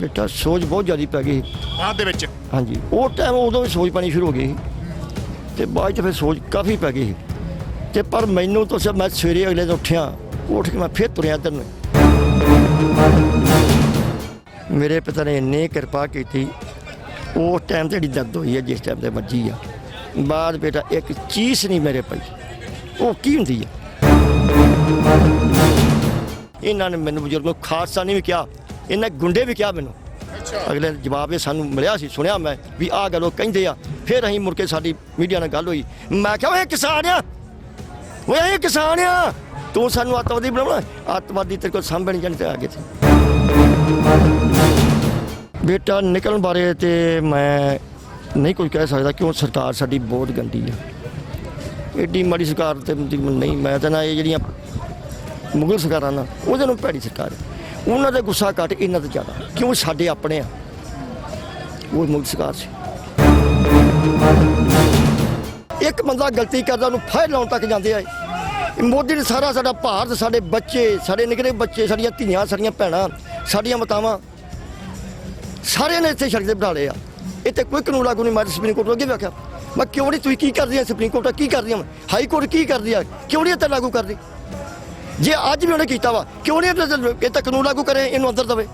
बेटा सोच बहुत ज़्यादा पै गई ਬਾਅਦ ਦੇ ਵਿੱਚ हाँ जी वो टाइम उदों भी सोच पैनी शुरू हो गई तो बाद च फिर सोच काफ़ी पै गई तो पर मैनू तो सिर्फ मैं सवेरे अगले दिन उठिया उठ के मैं फिर तुरिया इधर ਨੂੰ मेरे पिता ने इन्नी कृपा की उस टाइम तो दर्द हुई है जिस टाइम से मर्जी आ बाद बेटा एक चीज़ नहीं मेरे पई वो की होंगी है इन्होंने मैंने बजुर्गों खालसा ने भी कहा इन्हें गुंडे भी कहा मैनू अगले जवाब ये सानू मिलिया सी सुनिया मैं भी आ गल कहते आ फिर अं मुड़ के साडी मीडिया नाल गल हुई मैं क्या किसान आ वो ये किसान आ तू सानू अतवादी बनाना अतवादी तेरे को सामभे नहीं जाने आ गए थे बेटा निकलने बारे तो मैं नहीं कुछ कह सकता क्यों सरकार साडी बहुत गंदी है एडी माड़ी सरकार तो नहीं मैं तो ना ये जड़ियाँ मुगल सरकारां ना उहदे नालों भैड़ी सरकार है उन्होंने गुस्सा घट इन्ना तो ज़्यादा क्यों साडे अपने आ वो मुगल सरकार से एक बंदा गलती करता उन्होंने फायर लाने तक जाते आए मोदी ने सारा साडा भारत साडे बच्चे साडे निकले बच्चे साडियां धीआं साडियां भैणां साडियां मातावां सारे ने इत्थे सड़क ते बिठा लए आ इत्थे कोई कानून लागू नहीं मैं सुप्रीम कोर्ट अगे भी आख्या मैं क्यों नहीं तुसीं की करदी सुप्रीम कोर्ट की करदी हाई कोर्ट की करदी है क्यों नहीं इत्थे लागू करदी जे अज भी उन्हें किया वा क्यों नहीं इतना कानून लागू करे इनू अंदर दवे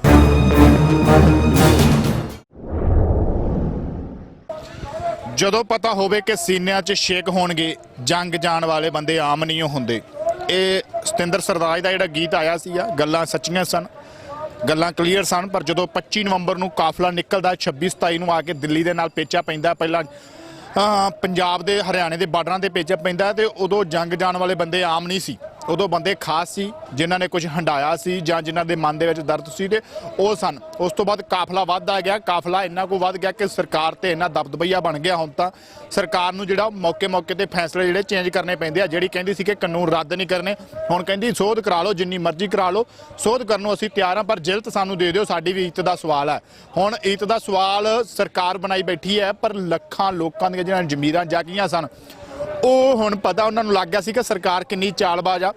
ਜਦੋਂ ਪਤਾ ਹੋਵੇ ਕਿ ਸੀਨਿਆਂ 'ਚ ਛੇਕ ਹੋਣਗੇ ਜੰਗ ਜਾਣ ਵਾਲੇ ਬੰਦੇ ਆਮ ਨਹੀਂ ਹੁੰਦੇ। ਇਹ ਸਤਿੰਦਰ ਸਰਤਾਜ ਦਾ ਜਿਹੜਾ ਗੀਤ ਆਇਆ ਸੀ ਗੱਲਾਂ ਸੱਚੀਆਂ ਸਨ ਗੱਲਾਂ ਕਲੀਅਰ ਸਨ ਪਰ ਜਦੋਂ 25 ਨਵੰਬਰ ਨੂੰ ਕਾਫਲਾ ਨਿਕਲਦਾ 26 27 ਨੂੰ ਆ ਕੇ ਦਿੱਲੀ ਦੇ ਨਾਲ ਪੇਚਾ ਪੈਂਦਾ ਪਹਿਲਾਂ ਪੰਜਾਬ ਦੇ ਹਰਿਆਣੇ ਦੇ ਬਾਰਡਰਾਂ ਤੇ ਪੇਚਾ ਪੈਂਦਾ ਤੇ ਉਦੋਂ ਜੰਗ ਜਾਣ ਵਾਲੇ ਬੰਦੇ ਆਮ ਨਹੀਂ ਸੀ ਉਦੋਂ ਬੰਦੇ ਖਾਸ ਸੀ ਜਿਨ੍ਹਾਂ ਨੇ ਕੁਝ ਹੰਡਾਇਆ ਸੀ ਜਾਂ ਜਿਨ੍ਹਾਂ ਦੇ ਮਨ ਦੇ ਵਿੱਚ ਦਰਦ ਸੀ ਤੇ ਉਹ ਸਨ। ਉਸ ਤੋਂ ਬਾਅਦ ਕਾਫਲਾ ਵੱਧਦਾ ਗਿਆ ਕਾਫਲਾ ਇੰਨਾ ਕੁ ਵੱਧ ਗਿਆ ਕਿ ਸਰਕਾਰ ਤੇ ਇੰਨਾ ਦਬਦਬਈਆ ਬਣ ਗਿਆ ਹੁਣ ਤਾਂ ਸਰਕਾਰ ਨੂੰ ਜਿਹੜਾ ਮੌਕੇ ਤੇ ਫੈਸਲੇ ਜਿਹੜੇ ਚੇਂਜ ਕਰਨੇ ਪੈਂਦੇ ਆ। ਜਿਹੜੀ ਕਹਿੰਦੀ ਸੀ ਕਿ ਕਾਨੂੰਨ ਰੱਦ ਨਹੀਂ ਕਰਨੇ ਹੁਣ ਕਹਿੰਦੀ ਸੋਧ ਕਰਾ ਲਓ ਜਿੰਨੀ ਮਰਜ਼ੀ ਕਰਾ ਲਓ ਸੋਧ ਕਰਨ ਨੂੰ ਅਸੀਂ ਤਿਆਰ ਹਾਂ ਪਰ ਜਿਲਤ ਸਾਨੂੰ ਦੇ ਦਿਓ ਸਾਡੀ ਵੀ ਇੱਜ਼ਤ ਦਾ ਸਵਾਲ ਹੈ। ਹੁਣ ਇੱਜ਼ਤ ਦਾ ਸਵਾਲ ਸਰਕਾਰ ਬਣਾਈ ਬੈਠੀ ਹੈ ਪਰ ਲੱਖਾਂ ਲੋਕਾਂ ਦੀਆਂ ਜਿਹੜੀਆਂ ਜ਼ਮੀਰਾਂ ਜਾਗੀਆਂ ਸਨ ਉਹ ਹੁਣ ਪਤਾ ਉਹਨਾਂ ਨੂੰ ਲੱਗ ਗਿਆ ਸੀ ਕਿ ਸਰਕਾਰ ਕਿੰਨੀ ਚਾਲਬਾਜ਼ ਆ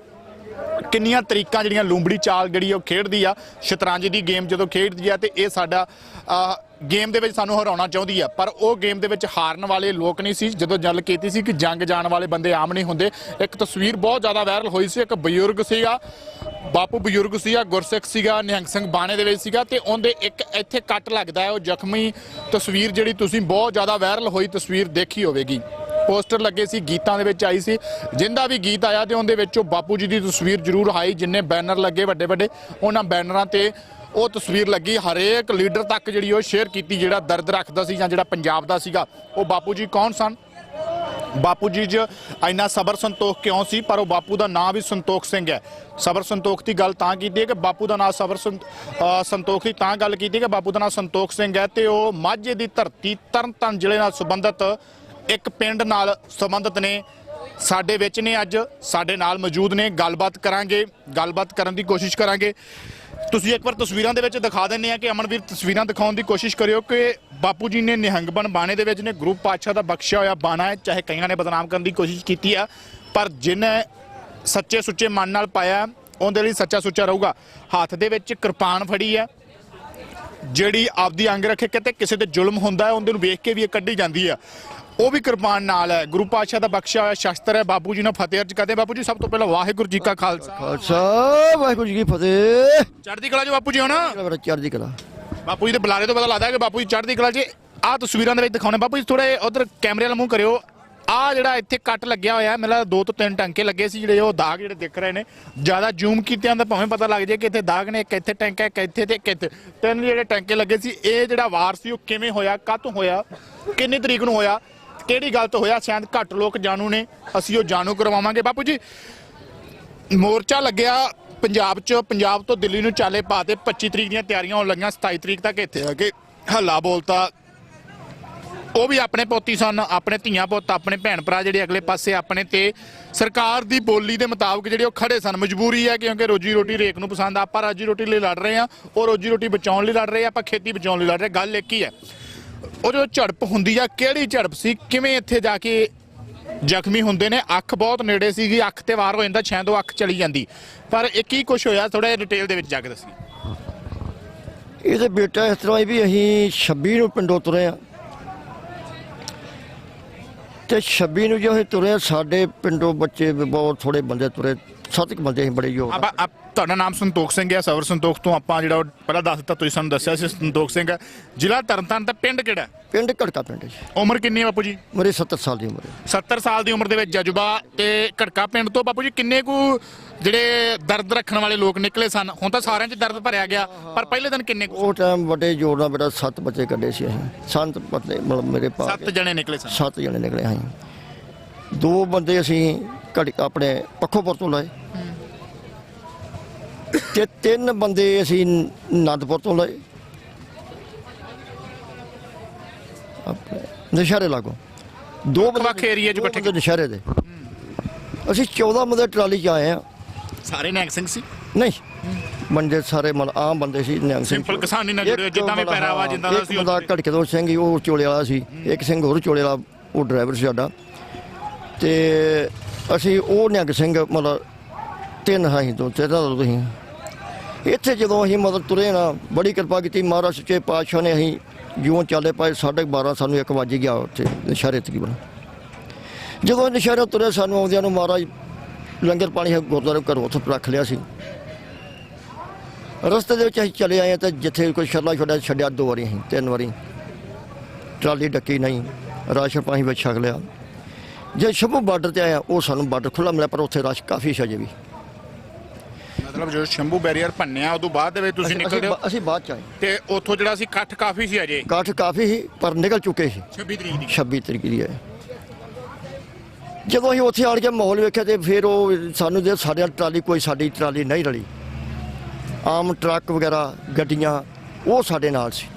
ਕਿੰਨੀਆਂ ਤਰੀਕਾਂ ਜਿਹੜੀਆਂ ਲੂੰਬੜੀ ਚਾਲ ਜਿਹੜੀ ਉਹ ਖੇਡਦੀ ਆ ਸ਼ਤਰੰਜ ਦੀ ਗੇਮ ਜਦੋਂ ਖੇਡਦੀ ਆ ਤੇ ਇਹ ਸਾਡਾ ਗੇਮ ਦੇ ਵਿੱਚ ਸਾਨੂੰ ਹਰਾਉਣਾ ਚਾਹੁੰਦੀ ਆ ਪਰ ਉਹ ਗੇਮ ਦੇ ਵਿੱਚ ਹਾਰਨ ਵਾਲੇ ਲੋਕ ਨਹੀਂ ਸੀ। ਜਦੋਂ ਗੱਲ ਕੀਤੀ ਸੀ ਕਿ ਜੰਗ ਜਾਣ ਵਾਲੇ ਬੰਦੇ ਆਮ ਨਹੀਂ ਹੁੰਦੇ ਇੱਕ ਤਸਵੀਰ ਬਹੁਤ ਜ਼ਿਆਦਾ ਵਾਇਰਲ ਹੋਈ ਸੀ ਇੱਕ ਬਜ਼ੁਰਗ ਸੀਗਾ ਬਾਪੂ ਬਜ਼ੁਰਗ ਸੀਗਾ ਗੁਰਸਿੱਖ ਸੀਗਾ ਨਿਹੰਗ ਸਿੰਘ ਬਾਣੇ ਦੇ ਵਿੱਚ ਸੀਗਾ ਤੇ ਉਹਦੇ ਇੱਕ ਇੱਥੇ ਕੱਟ ਲੱਗਦਾ ਹੈ ਉਹ ਜ਼ਖਮੀ ਤਸਵੀਰ ਜਿਹੜੀ ਤੁਸੀਂ ਬਹੁਤ ਜ਼ਿਆਦਾ ਵਾਇਰਲ ਹੋਈ ਤਸਵੀਰ ਦੇਖੀ ਹੋਵੇਗੀ पोस्टर लगे सी गीतां दे विच आई सी जिंदा भी गीत आया तो उहदे विच बापू जी की तस्वीर जरूर आई जिन्ने बैनर लगे वड्डे वड्डे उन्हां बैनरां ते ਉਹ तस्वीर लगी हरेक लीडर तक जी शेयर की ਜਿਹੜਾ दर्द रखता सी ਜਿਹੜਾ पंजाब का सीगा ਉਹ बापू जी कौन सन बापू जी च इन्ना सबर संतोख क्यों सी पर वो बापू का नाम भी संतोख सिंह है। सबर संतोख की गल तां कीती है कि बापू का नाम सबर संतोख की तां गल कीती कि बापू का नाम संतोख सिंह है तो वो माझे की धरती तरनतारन जिले नाल संबंधित एक पिंड नाल संबंधित ने साडे विच ने अज साडे नाल मौजूद ने गलबात करांगे गलबात करन दी कोशिश करांगे। तुसीं एक बार तस्वीरां दे विच दिखा दिंदे आ कि अमनवीर तस्वीरां दिखाउण दी कोशिश करियो कि बापू जी ने निहंग बन बाणे दे विच ने गुरु पातशाह दा बख्शिया होया बाणा है चाहे कईयां ने बदनाम करन दी कोशिश कीती है पर जिन्हें सच्चे सुच्चे मन नाल पाया उहदे लई सच्चा सुच्चा रहूगा। हत्थ दे विच किरपान फड़ी है ਜਿਹੜੀ ਆਪਦੀ ਅੰਗ ਰੱਖੇ ਕਿਤੇ ਕਿਸੇ ਤੇ ਜ਼ੁਲਮ ਹੁੰਦਾ ਹੈ ਉਹਦੇ ਨੂੰ ਵੇਖ ਕੇ ਵੀ ਇਹ ਕੱਢੀ ਜਾਂਦੀ ਆ ਉਹ ਵੀ ਕਿਰਪਾਨ ਨਾਲ ਹੈ। ਗੁਰੂ ਪਾਤਸ਼ਾਹ ਦਾ ਬਖਸ਼ਿਆ ਹੋਇਆ ਸ਼ਸਤਰ ਹੈ। ਬਾਪੂ ਜੀ ਨੇ ਫਤਿਹ ਅਰਜ ਕਰਦੇ ਬਾਪੂ ਜੀ ਸਭ ਤੋਂ ਪਹਿਲਾਂ ਵਾਹਿਗੁਰੂ ਜੀ ਕਾ ਖਾਲਸਾ ਵਾਹਿਗੁਰੂ ਜੀ ਕੀ ਫਤਿਹ। ਚੜ੍ਹਦੀ ਕਲਾ ਜੀ ਬਾਪੂ ਜੀ ਹੋਣਾ ਚੜ੍ਹਦੀ ਕਲਾ ਬਾਪੂ ਜੀ ਦੇ ਬੁਲਾਰੇ ਤੋਂ ਪਤਾ ਲੱਗਦਾ ਕਿ ਬਾਪੂ ਜੀ ਚੜ੍ਹਦੀ ਕਲਾ ਜੀ। ਆਹ ਤਸਵੀਰਾਂ ਦੇ ਵਿੱਚ ਦਿਖਾਉਣੇ ਬਾਪੂ ਜੀ ਥੋੜੇ ਉਧਰ ਕੈਮਰੇ ਵਾਲਾ ਮੂੰਹ ਕਰਿਓ। ਆ ਜਿਹੜਾ ਇੱਥੇ ਕੱਟ ਲੱਗਿਆ ਹੋਇਆ ਮੇਰਾ 2 ਤੋਂ 3 ਟੰਕੇ ਲੱਗੇ ਸੀ ਜਿਹੜੇ ਉਹ ਦਾਗ ਜਿਹੜੇ ਦਿਖ ਰਹੇ ਨੇ ਜ਼ਿਆਦਾ ਜ਼ੂਮ ਕੀਤਿਆਂ ਤਾਂ ਭਾਵੇਂ ਪਤਾ ਲੱਗ ਜਾਏ ਕਿ ਇੱਥੇ ਦਾਗ ਨੇ ਇੱਕ ਇੱਥੇ ਟੈਂਕ ਹੈ ਇੱਕ ਇੱਥੇ ਤੇ ਇੱਕ ਇੱਥੇ 3 ਜਿਹੜੇ ਟੰਕੇ ਲੱਗੇ ਸੀ। ਇਹ ਜਿਹੜਾ ਵਾਰ ਸੀ ਉਹ ਕਿਵੇਂ ਹੋਇਆ ਕਾਹਤੋਂ ਹੋਇਆ ਕਿੰਨੀ ਤਰੀਕ ਨੂੰ ਹੋਇਆ ਕਿਹੜੀ ਗੱਲ ਤੋਂ ਹੋਇਆ ਸ਼ਾਇਦ ਘੱਟ ਲੋਕ ਜਾਣੂ ਨੇ ਅਸੀਂ ਉਹ ਜਾਣੂ ਕਰਵਾਵਾਂਗੇ। ਬਾਪੂ ਜੀ ਮੋਰਚਾ ਲੱਗਿਆ ਪੰਜਾਬ 'ਚ ਪੰਜਾਬ ਤੋਂ ਦਿੱਲੀ ਨੂੰ ਚਾਲੇ ਪਾ ਤੇ 25 ਤਰੀਕ ਦੀਆਂ ਤਿਆਰੀਆਂ ਹੋਣ ਲੱਗੀਆਂ 27 ਤਰੀਕ ਤੱਕ ਇੱਥੇ ਆ ਕੇ ਹੱਲਾ ਬੋਲਤਾ ਉਹ ਵੀ ਆਪਣੇ ਪੋਤੀ ਸਨ ਆਪਣੇ ਧੀਆਂ ਪੁੱਤ ਆਪਣੇ ਭੈਣ ਭਰਾ ਜਿਹੜੇ ਅਗਲੇ ਪਾਸੇ ਆਪਣੇ ਤੇ ਸਰਕਾਰ ਦੀ ਬੋਲੀ ਦੇ ਮੁਤਾਬਕ ਜਿਹੜੇ ਉਹ ਖੜੇ ਸਨ। ਮਜਬੂਰੀ ਹੈ ਕਿਉਂਕਿ ਰੋਜੀ ਰੋਟੀ ਰੇਕ ਨੂੰ ਪਸੰਦ ਆਪਾਂ ਰੋਜੀ ਰੋਟੀ ਲਈ ਲੜ ਰਹੇ ਹਾਂ ਉਹ ਰੋਜੀ ਰੋਟੀ ਬਚਾਉਣ ਲਈ ਲੜ ਰਹੇ ਆਪਾਂ ਖੇਤੀ ਬਚਾਉਣ ਲਈ ਲੜ ਰਹੇ। ਗੱਲ ਇੱਕ ਹੀ ਹੈ ਉਹ ਜੋ ਝੜਪ ਹੁੰਦੀ ਆ ਕਿਹੜੀ ਝੜਪ ਸੀ ਕਿਵੇਂ ਇੱਥੇ ਜਾ ਕੇ ਜ਼ਖਮੀ ਹੁੰਦੇ ਨੇ। ਅੱਖ ਬਹੁਤ ਨੇੜੇ ਸੀਗੀ ਅੱਖ ਤੇ ਵਾਰ ਹੋ ਜਾਂਦਾ ਸ਼ਾਇਦ ਉਹ ਅੱਖ ਚਲੀ ਜਾਂਦੀ ਪਰ ਇਹ ਕੀ ਕੁਛ ਹੋਇਆ ਥੋੜਾ ਜਿਹਾ ਡਿਟੇਲ ਦੇ ਵਿੱਚ ਜਾ ਕੇ ਦੱਸੀ। ਇਹਦੇ ਬੇਟਾ ਇਸ ਤਰ੍ਹਾਂ ਵੀ ਅਸੀਂ 26 ਨੂੰ ਪਿੰਡੋਂ ਤੁਰੇ ਆ ਤੇ 26 ਨੂੰ ਜੋ ਅਸੀਂ ਤੁਰੇ ਸਾਡੇ ਪਿੰਡੋਂ ਬੱਚੇ ਬਹੁਤ ਥੋੜੇ ਬੰਦੇ ਤੁਰੇ 7 ਬੰਦੇ ਅਸੀਂ ਬੜੇ ਯੋਗ ਆਪ ਤੁਹਾਡਾ ਨਾਮ ਸੰਤੋਖ ਸਿੰਘ ਹੈ, ਸਵਰ ਸੰਤੋਖ ਤੋਂ ਆਪਾਂ ਜਿਹੜਾ ਉਹ ਪਹਿਲਾਂ ਦੱਸ ਦਿੱਤਾ, ਤੁਸੀਂ ਸਾਨੂੰ ਦੱਸਿਆ ਸੀ ਸੰਤੋਖ ਸਿੰਘ ਹੈ, ਜ਼ਿਲ੍ਹਾ ਤਰਨਤਾਰਨ ਦਾ ਪਿੰਡ ਕਿਹੜਾ? ਪਿੰਡ ਘੜਕਾ ਪਿੰਡ ਜੀ। ਉਮਰ ਕਿੰਨੀ ਹੈ ਬਾਪੂ ਜੀ? ਮੇਰੇ 70 ਸਾਲ ਦੀ ਉਮਰ ਹੈ। 70 ਸਾਲ ਦੀ ਉਮਰ ਦੇ ਵਿੱਚ ਜਜ਼ਬਾ ਤੇ ਘੜਕਾ ਪਿੰਡ ਤੋਂ ਬਾਪੂ ਜੀ ਕਿੰਨੇ ਕੁ ਜਿਹੜੇ ਦਰਦ ਰੱਖਣ ਵਾਲੇ ਲੋਕ ਨਿਕਲੇ ਸਨ? ਹੁਣ ਤਾਂ ਸਾਰਿਆਂ 'ਚ ਦਰਦ ਭਰਿਆ ਗਿਆ, ਪਰ ਪਹਿਲੇ ਦਿਨ ਕਿੰਨੇ ਕੁ? ਉਹ ਟਾਈਮ ਵੱਡੇ ਜੋਰ ਨਾਲ ਬੇਟਾ 7 ਬੱਚੇ ਕੱਢੇ ਸੀ ਅਸੀਂ। ਸੰਤ ਪਤਲੇ ਮਤਲਬ ਮੇਰੇ ਪਾ 7 ਜਣੇ ਨਿਕਲੇ ਸਨ। 7 ਜਣੇ ਨਿਕਲੇ ਅਸੀਂ। 2 ਬੰਦੇ ਅਸੀਂ ਆਪਣੇ ਪੱਖੋਪੁਰ ਤੋਂ ਲਏ ਤੇ 3 ਬੰਦੇ ਅਸੀਂ ਅਨੰਦਪੁਰ ਤੋਂ ਲਏ ਆਪਣੇ ਨਸ਼ਹਿਰੇ ਲਾਗੋਂ। 2 ਵੱਖ ਏਰੀਏ 'ਚ ਇਕੱਠੇ ਨਸ਼ਹਿਰੇ ਦੇ। ਅਸੀਂ 14 ਬੰਦੇ ਟਰਾਲੀ 'ਚ ਆਏ ਆ। ਸਾਰੇ ਨਿਹੰਗ ਸਿੰਘ ਸੀ? ਨਹੀਂ, ਬੰਦੇ ਸਾਰੇ ਮਤਲਬ ਆਮ ਬੰਦੇ ਸੀ। ਨਿਹੰਗ ਸਿੰਘ ਸਿੰਪਲ ਕਿਸਾਨੀ ਨਾਲ ਜੁੜੇ ਜਿੱਦਾਂ ਵੀ ਪਹਿਰਾਵਾ ਜਿੱਦਾਂ ਦਾ ਸੀ। ਉਹਦਾ ਘੜਕੇ ਤੋਂ ਸਿੰਘ ਹੀ ਉਹ ਚੋਲੇ ਵਾਲਾ ਸੀ, ਇੱਕ ਸਿੰਘ ਹੋਰ ਚੋਲੇ ਵਾਲਾ ਉਹ ਡਰਾਈਵਰ ਸੀ ਸਾਡਾ। ਤੇ ਅਸੀਂ ਉਹ ਨਿਹੰਗ ਸਿੰਘ ਮਤਲਬ 3 ਹਾਂ ਤੋਂ ਤੁਸੀਂ ਇੱਥੇ ਜਦੋਂ ਅਸੀਂ ਮਤਲਬ ਤੁਰੇ ਨਾ ਬੜੀ ਕਿਰਪਾ ਕੀਤੀ ਮਹਾਰਾਜ ਸੱਚੇ ਪਾਤਸ਼ਾਹ ਨੇ। ਅਸੀਂ ਜਿਉਂ ਚੱਲੇ ਪਏ 12:30 ਸਾਨੂੰ 1 ਵਜ ਗਿਆ ਉੱਥੇ ਨਸ਼ਹਿਰੇ ਤਕਰੀਬਨ। ਜਦੋਂ ਨਸ਼ਹਿਰੇ ਤੁਰੇ ਸਾਨੂੰ ਆਉਂਦਿਆਂ ਨੂੰ ਮਹਾਰਾਜ ਲੰਗਰ ਪਾਣੀ ਗੁਰਦੁਆਰੇ ਘਰੋਂ ਉੱਥੇ ਰੱਖ ਲਿਆ ਸੀ। ਰਸਤੇ ਦੇ ਵਿੱਚ ਅਸੀਂ ਚਲੇ ਆਏ ਤਾਂ ਜਿੱਥੇ ਕੋਈ ਛੱਲਾ ਛੱਡਿਆ 2 ਵਾਰੀ ਅਸੀਂ 3 ਵਾਰੀ ਟਰਾਲੀ ਡੱਕੀ ਨਹੀਂ, ਰਾਸ਼ਨ ਪਾਣੀ ਵਿੱਚ ਛਕ ਲਿਆ। ਜੇ ਸ਼ੰਭੂ ਬਾਰਡਰ ਤੇ ਆਇਆ ਉਹ ਸਾਨੂੰ ਬਾਰਡਰ ਖੁੱਲ੍ਹਾ ਮਿਲਿਆ, ਪਰ ਉੱਥੇ ਰਸ਼ ਕਾਫੀ ਸੀ ਅਜੇ ਵੀ। ਮਤਲਬ ਜਦੋਂ ਸ਼ੰਭੂ ਬੈਰੀਅਰ ਭੰਨਿਆ ਉਦੋਂ ਬਾਅਦ ਦੇ ਵਿੱਚ ਤੁਸੀਂ ਨਿਕਲਦੇ ਹੋ? ਅਸੀਂ ਬਾਅਦ ਚ ਆਏ ਤੇ ਉੱਥੋਂ ਜਿਹੜਾ ਸੀ ਇਕੱਠ ਕਾਫੀ ਸੀ ਅਜੇ? ਇਕੱਠ ਕਾਫੀ ਸੀ ਪਰ ਨਿਕਲ ਚੁੱਕੇ ਸੀ। 26 ਤਰੀਕ ਦੀ 26 ਤਰੀਕ ਦੀ ਹੈ। ਜਦੋਂ ਅਸੀਂ ਉੱਥੇ ਆਣ ਕੇ ਮਾਹੌਲ ਵੇਖਿਆ ਤੇ ਫਿਰ ਉਹ ਸਾਨੂੰ ਜੇ ਸਾਡੇ ਟਰਾਲੀ ਕੋਈ ਸਾਡੀ ਟਰਾਲੀ ਨਹੀਂ ਰਲੀ। ਆਮ ਟਰੱਕ ਵਗੈਰਾ ਗੱਡੀਆਂ ਉਹ ਸਾਡੇ ਨਾਲ ਸੀ।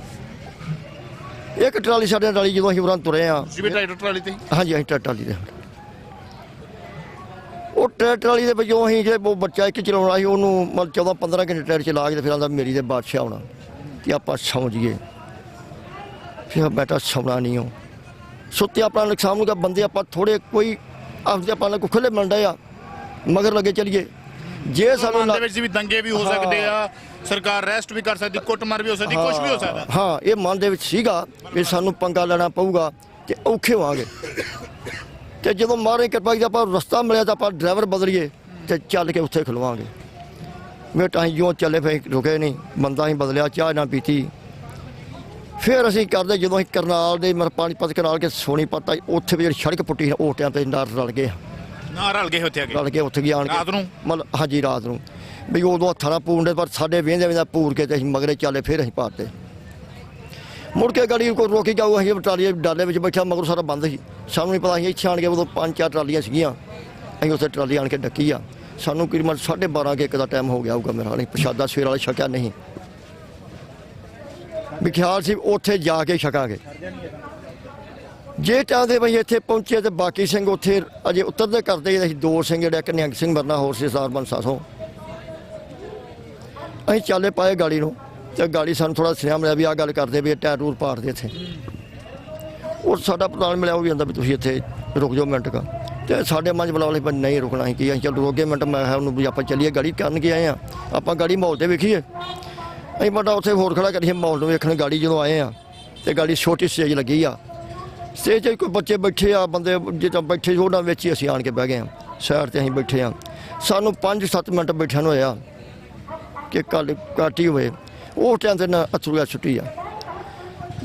ਇੱਕ ਟਰਾਲੀ ਸਾਡੇ ਨਾਲ ਰਲੀ ਜਦੋਂ ਅਸੀਂ ਉਰਾਂ ਤੁਰੇ ਆ। ਤੁਸੀਂ ਵੀ ਟਰੈਕਟਰ ਟਰਾਲੀ ਤੇ? ਹਾਂਜੀ ਅਸੀਂ ਟਰਾਲੀ ਦੇ। ਉਹ ਟਰਾਲੀ ਦੇ ਵਿੱਚੋਂ ਅਸੀਂ ਜੇ ਉਹ ਬੱਚਾ ਇੱਕ ਚਲਾਉਣਾ ਸੀ ਉਹਨੂੰ ਮਤਲਬ 14-15 ਘੰਟੇ ਟਾਇਰ ਚਲਾ ਕੇ ਤੇ ਫਿਰ ਆਂਦਾ ਮੇਰੀ ਦੇ ਬਾਦਸ਼ਾਹ ਆਉਣਾ ਕਿ ਆਪਾਂ ਸੌਂ ਜਾਈਏ। ਫਿਰ ਬੇਟਾ ਸੌਣਾ ਨਹੀਂ ਹੋ ਸੁੱਤੇ ਆਪਣਾ ਨੁਕਸਾਨ ਨੂੰ ਬੰਦੇ ਆਪਾਂ ਥੋੜੇ ਕੋਈ ਆਪਦੇ ਆਪਾਂ ਨੂੰ ਖੁੱਲੇ ਮੰਡੇ ਆ ਮਗਰ ਲੱਗੇ ਚਲੀਏ। ਜੇ ਸਾਨੂੰ ਦੇ ਵਿੱਚ ਵੀ ਦੰਗੇ ਵੀ ਹੋ ਸਕਦੇ ਆ, ਸਰਕਾਰ ਅਰੈਸਟ ਵੀ ਕਰ ਸਕਦੀ, ਕੁੱਟਮਾਰ ਵੀ ਹੋ ਸਕਦੀ, ਕੁਝ ਵੀ ਹੋ ਸਕਦਾ। ਹਾਂ ਇਹ ਮਨ ਦੇ ਵਿੱਚ ਸੀਗਾ ਕਿ ਸਾਨੂੰ ਪੰਗਾ ਲੈਣਾ ਪਊਗਾ ਤੇ ਔਖੇ ਹੋਵਾਂਗੇ। ਤੇ ਜਦੋਂ ਮਾਰੇ ਕਿਰਪਾ ਕੀਤੀ ਆਪਾਂ ਰਸਤਾ ਮਿਲਿਆ ਤਾਂ ਆਪਾਂ ਡਰਾਈਵਰ ਬਦਲੀਏ ਤੇ ਚੱਲ ਕੇ ਉੱਥੇ ਖਲਵਾਂਗੇ। ਬੇਟਾ ਅਸੀਂ ਜਿਉਂ ਚੱਲੇ ਪਏ ਰੁਕੇ ਨਹੀਂ, ਬੰਦਾ ਅਸੀਂ ਬਦਲਿਆ, ਚਾਹ ਨਾ ਪੀਤੀ। ਫਿਰ ਅਸੀਂ ਕਰਦੇ ਜਦੋਂ ਅਸੀਂ ਕਰਨਾਲ ਦੇ ਪਾਣੀਪਤ ਕਰਨਾਲ ਕੇ ਸੋਨੀਪਤ ਆਈ ਉੱਥੇ ਵੀ ਜਿਹੜੀ ਸੜਕ ਪੁੱਟੀ ਉਹ ਟਾਈਮ ਤੇ ਨਾਲ ਰਲ ਗਏ ਉੱਥੇ ਉੱਥੇ ਗਿਆ ਆਣ ਕੇ ਮਤਲਬ ਹਾਂਜੀ ਰਾਤ ਨੂੰ ਵੀ ਉਦੋਂ ਹੱਥਾਂ ਨਾਲ ਪੂਰਦੇ ਪਰ ਸਾਡੇ ਵੇਂਦੇ ਪੂਰ ਕੇ ਤੇ ਅਸੀਂ ਮਗਰੇ ਚੱਲੇ। ਫਿਰ ਅਸੀਂ ਪਾਤੇ ਮੁੜ ਕੇ ਗਾੜੀ ਕੋਈ ਰੋਕੀ ਜਾਊ। ਅਸੀਂ ਟਰਾਲੀ ਡਾਲੇ ਵਿੱਚ ਬੈਠਾ ਮਗਰ ਸਾਰਾ ਬੰਦ ਸੀ। ਸਾਨੂੰ ਨਹੀਂ ਪਤਾ ਅਸੀਂ ਇੱਥੇ ਆਣ ਕੇ ਉਦੋਂ 5-4 ਟਰਾਲੀਆਂ ਸੀਗੀਆਂ। ਅਸੀਂ ਉੱਥੇ ਟਰਾਲੀ ਆਣ ਕੇ ਡੱਕੀ ਆ। ਸਾਨੂੰ ਕਰੀਬਨ 12:30 ਕੇ 1 ਦਾ ਟਾਈਮ ਹੋ ਗਿਆ ਹੋਊਗਾ ਮੇਰਾ। ਨਹੀਂ ਪ੍ਰਸ਼ਾਦਾ ਸਵੇਰ ਵਾਲਾ ਛਕਿਆ ਨਹੀਂ ਵੀ ਖਿਆਲ ਸੀ ਉੱਥੇ ਜਾ ਕੇ ਛਕਾਂਗੇ। ਜੇ ਚਾਹਦੇ ਬਈ ਇੱਥੇ ਪਹੁੰਚੇ ਤੇ ਬਾਕੀ ਸਿੰਘ ਉੱਥੇ ਅਜੇ ਉਤਰਦੇ ਕਰਦੇ ਅਸੀਂ 2 ਸਿੰਘ ਜਿਹੜੇ ਇੱਕ ਨਿਹੰਗ ਸਿੰਘ ਮਰਨਾ ਹੋਰ ਸੀ ਸਰਦਾਰ ਬੰਸਾ ਤੋਂ। ਅਸੀਂ ਚਾਲੇ ਪਾਏ ਗਾੜੀ ਨੂੰ ਤੇ ਗਾੜੀ ਸਾਨੂੰ ਥੋੜਾ ਸੁਨੇਹਾ ਮਿਲਿਆ ਵੀ ਆਹ ਗੱਲ ਕਰਦੇ ਵੀ ਟਾਇਰ ਟੂਰ ਪਾੜ ਦੇ ਇੱਥੇ। ਉਹ ਸਾਡਾ ਪ੍ਰਧਾਨ ਮਿਲਿਆ ਉਹ ਵੀ ਕਹਿੰਦਾ ਵੀ ਤੁਸੀਂ ਇੱਥੇ ਰੁਕ ਜਾਓ ਮਿੰਟ ਕਾ। ਤੇ ਸਾਡੇ ਮਨ 'ਚ ਬੁਲਾ ਲਈ ਪਰ ਨਹੀਂ ਰੁਕਣਾ ਸੀ ਕੀ ਅਸੀਂ ਚੱਲ ਰੁਕ ਗਏ ਮਿੰਟ। ਮੈਂ ਕਿਹਾ ਉਹਨੂੰ ਵੀ ਆਪਾਂ ਚੱਲੀਏ ਗਾੜੀ ਕਰਨ ਕੇ ਆਏ ਆ ਆਪਾਂ ਗਾੜੀ ਮਾਹੌਲ ਤੇ ਵੇਖੀਏ। ਅਸੀਂ ਵੱਡਾ ਉੱਥੇ ਹੋਰ ਖੜਾ ਕਰੀਏ ਮਾਹੌਲ ਨੂੰ ਵੇਖਣ। ਗਾੜੀ ਜਦੋਂ ਆਏ ਆ ਤੇ ਗਾੜੀ ਛੋਟੀ ਸਟੇਜ ਲੱਗੀ ਆ। ਸਟੇਜ 'ਚ ਕੋਈ ਬੱਚੇ ਬੈਠੇ ਆ ਬੰਦੇ ਜਿੱਦਾਂ ਬੈਠੇ ਉਹਨਾਂ ਵਿੱਚ ਹੀ ਅਸੀਂ ਆਣ ਕੇ ਬਹਿ ਗਏ ਆ। ਸਾਈਡ 'ਤੇ ਅਸੀਂ ਬੈਠੇ ਆ। ਸਾਨੂੰ 5-7 ਮਿੰਟ ਬੈਠਿਆਂ ਨੂੰ ਹੋਇਆ ਕਿ ਕੱਲ ਕਾਟੀ ਹੋਏ। ਉਸ ਟਾਈਮ ਤੇ ਨਾ ਅਥਰੂਆ ਛੁੱਟੀ ਆ।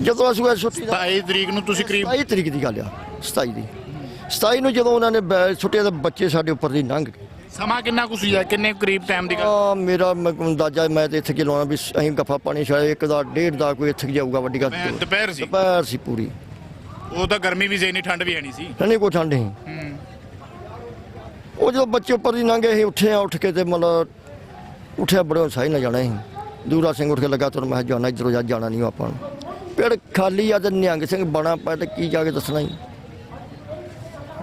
ਜਦੋਂ ਅਥਰੂਆ ਛੁੱਟੀ 27 ਤਰੀਕ ਨੂੰ ਤੁਸੀਂ ਕਰੀਬ 27 ਤਰੀਕ ਦੀ ਗੱਲ ਆ 27 ਨੂੰ ਜਦੋਂ ਉਹਨਾਂ ਨੇ ਛੁੱਟੀਆਂ ਦੇ ਬੱਚੇ ਸਾਡੇ ਉੱਪਰ ਦੀ ਲੰਘ ਗਏ। ਸਮਾਂ ਕਿੰਨਾ ਕੁ ਸੀ ਕਿੰਨੇ ਕਰੀਬ ਟਾਈਮ ਦੀ ਗੱਲ? ਮੇਰਾ ਅੰਦਾਜ਼ਾ ਮੈਂ ਤੇ ਇੱਥੇ ਕਿ ਲਾਉਣਾ ਵੀ ਅਸੀਂ ਗੱਫਾ ਪਾਣੀ ਸ਼ਾਇਦ 1 ਦਾ 1.5 ਦਾ ਕੋਈ ਇੱਥੇ ਜਾਊਗਾ ਵੱਡੀ ਗੱਲ। ਦੁਪਹਿਰ ਸੀ ਪੂਰੀ। ਉਹ ਤਾਂ ਗਰਮੀ ਵੀ ਸੀ ਇੰਨੀ ਠੰਡ ਵੀ ਹੈ ਨਹੀਂ ਸੀ। ਨਹੀਂ ਕੋਈ ਠੰਡ ਨਹੀਂ। ਉਹ ਜਦੋਂ ਬੱਚੇ ਉੱਪਰ ਦੀ ਲੰਘੇ ਅਸੀਂ ਉੱਠੇ ਆ। ਉੱਠ ਕੇ ਤੇ ਮਤਲਬ ਉੱਠਿਆ ਬੜੇ ਉਤਸ਼ਾਹੀ ਨਾਲ ਜਾਣਾ ਸੀ। ਦੂਰਾ ਸਿੰਘ ਉੱਠ ਕੇ ਲੱਗਾ ਤੁਰ। ਮੈਂ ਜਾਣਾ ਇੱਧਰੋਂ ਜਾਣਾ ਨਹੀਂ ਆਪਾਂ ਨੂੰ। ਪਿੰਡ ਖਾਲੀ ਆ ਤੇ ਨਿਹੰਗ ਸਿੰਘ ਬਣਾ ਪਿਆ ਤੇ ਕੀ ਜਾ ਕੇ ਦੱਸਣਾ ਹੀ।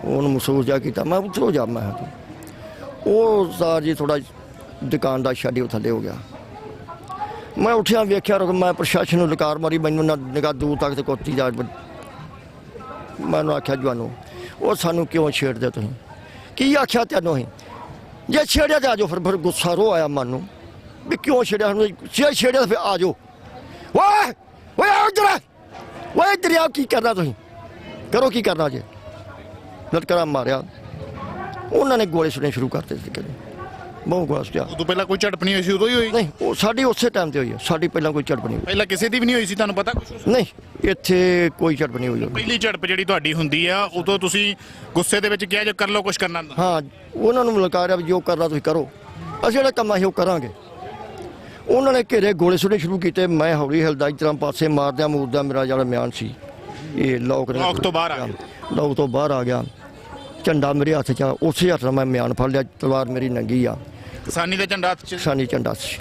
ਉਹਨੂੰ ਮਹਿਸੂਸ ਜਾ ਕੀਤਾ ਮੈਂ ਉੱਧਰੋਂ ਜਾ। ਮੈਂ ਉਹ ਸਾਰ ਜੀ ਥੋੜਾ ਦੁਕਾਨ ਦਾ ਛੱਡੀ ਉਹ ਥੱਲੇ ਹੋ ਗਿਆ। ਮੈਂ ਉੱਠਿਆ ਵੇਖਿਆ ਮੈਂ ਪ੍ਰਸ਼ਾਸਨ ਨੂੰ ਲਕਾਰ ਮਾਰੀ। ਮੈਨੂੰ ਨਾ ਨਿਗਾਹ ਦੂਰ ਤੱਕ ਤੇ ਕੋਤੀ ਜਾ। ਮੈਨੂੰ ਆਖਿਆ ਜਵਾਨੋ ਉਹ ਸਾਨੂੰ ਕਿਉਂ ਛੇੜਦੇ ਤੁਸੀਂ? ਕੀ ਆਖਿਆ ਤੈਨੂੰ? ਅਸੀਂ ਜੇ ਛੇੜਿਆ ਤਾਂ ਆ ਜਾਓ। ਫਿਰ ਗੁੱਸਾ ਰੋ ਆਇਆ ਮਨ ਨੂੰ ਵੀ ਕਿਉਂ ਛੇੜਿਆ ਸਾਨੂੰ? ਜੇ ਛੇੜਿਆ ਫਿਰ ਆ ਜਾਓ। ਓਏ ਓਏ ਆ ਇੱਧਰ ਓਏ ਇੱਧਰ ਆ ਕੀ ਕਰਨਾ ਤੁਸੀਂ ਕਰੋ ਕੀ ਕਰਨਾ ਜੇ ਲਟਕਾ ਮਾਰਿਆ ਉਹਨਾਂ ਨੇ ਗੋਲੇ ਸੁੱਟਣੇ ਸ਼ੁਰੂ ਕਰਤੇ ਸੀ ਕਿਤੇ ਬਹੁਤ ਗੁਆਸਟਿਆ ਉਦੋਂ ਪਹਿਲਾਂ ਕੋਈ ਝੜਪ ਨਹੀਂ ਹੋਈ ਸੀ, ਉਦੋਂ ਹੀ ਹੋਈ? ਨਹੀਂ ਉਹ ਸਾਡੀ ਉਸੇ ਟਾਈਮ ਤੇ ਹੋਈ ਹੈ ਸਾਡੀ ਪਹਿਲਾਂ ਕੋਈ ਝੜਪ ਨਹੀਂ ਹੋਈ ਪਹਿਲਾਂ ਕਿਸੇ ਦੀ ਵੀ ਨਹੀਂ ਹੋਈ ਸੀ, ਤੁਹਾਨੂੰ ਪਤਾ ਕੁਛ? ਨਹੀਂ ਇੱਥੇ ਕੋਈ ਝੜਪ ਨਹੀਂ ਹੋਈ ਪਹਿਲੀ ਝੜਪ ਜਿਹੜੀ ਤੁਹਾਡੀ ਹੁੰਦੀ ਆ ਉਦੋਂ ਤੁਸੀਂ ਗੁੱਸੇ ਦੇ ਵਿੱਚ ਕਿਹਾ ਜੇ ਕਰ ਲਓ ਕੁਛ ਕਰਨਾ? ਹਾਂ ਉਹਨਾਂ ਨੂੰ ਲਲਕਾਰਿਆ ਵੀ ਜੋ ਕਰਨਾ ਤੁਸੀਂ ਕਰੋ ਅਸੀਂ ਜਿਹੜਾ ਕੰਮ ਅਸੀਂ ਉਹ ਕਰਾਂਗੇ ਉਹਨਾਂ ਨੇ ਘੇਰੇ ਗੋਲੇ ਸੁੱਟਣੇ ਸ਼ੁਰੂ ਕੀਤੇ ਮੈਂ ਹੌਲੀ ਹਿਲਦਾ ਇਸ ਤਰ੍ਹਾਂ ਪਾਸੇ ਮਾਰਦਿਆਂ ਮੂਰਦਿਆਂ ਮੇਰਾ ਜਿਹੜਾ ਮਿਆਨ ਸੀ ਇਹ ਲੋਕ ਤੋਂ ਬਾਹਰ ਆ ਗਿਆ। ਲੋਕ ਤੋਂ ਬਾਹਰ ਆ ਗਿਆ ਝੰਡਾ ਮੇਰੇ ਹੱਥ 'ਚ ਆ, ਉਸੇ ਹੱਥ ਨਾਲ ਮੈਂ ਮਿਆਨ ਫੜ ਲਿਆ ਤਲਵਾਰ ਮੇਰੀ ਨੰਗੀ ਆ ਕਿਸਾਨੀ ਦਾ ਝੰਡਾ ਹੱਥ 'ਚ? ਕਿਸਾਨੀ ਝੰਡਾ ਸੀ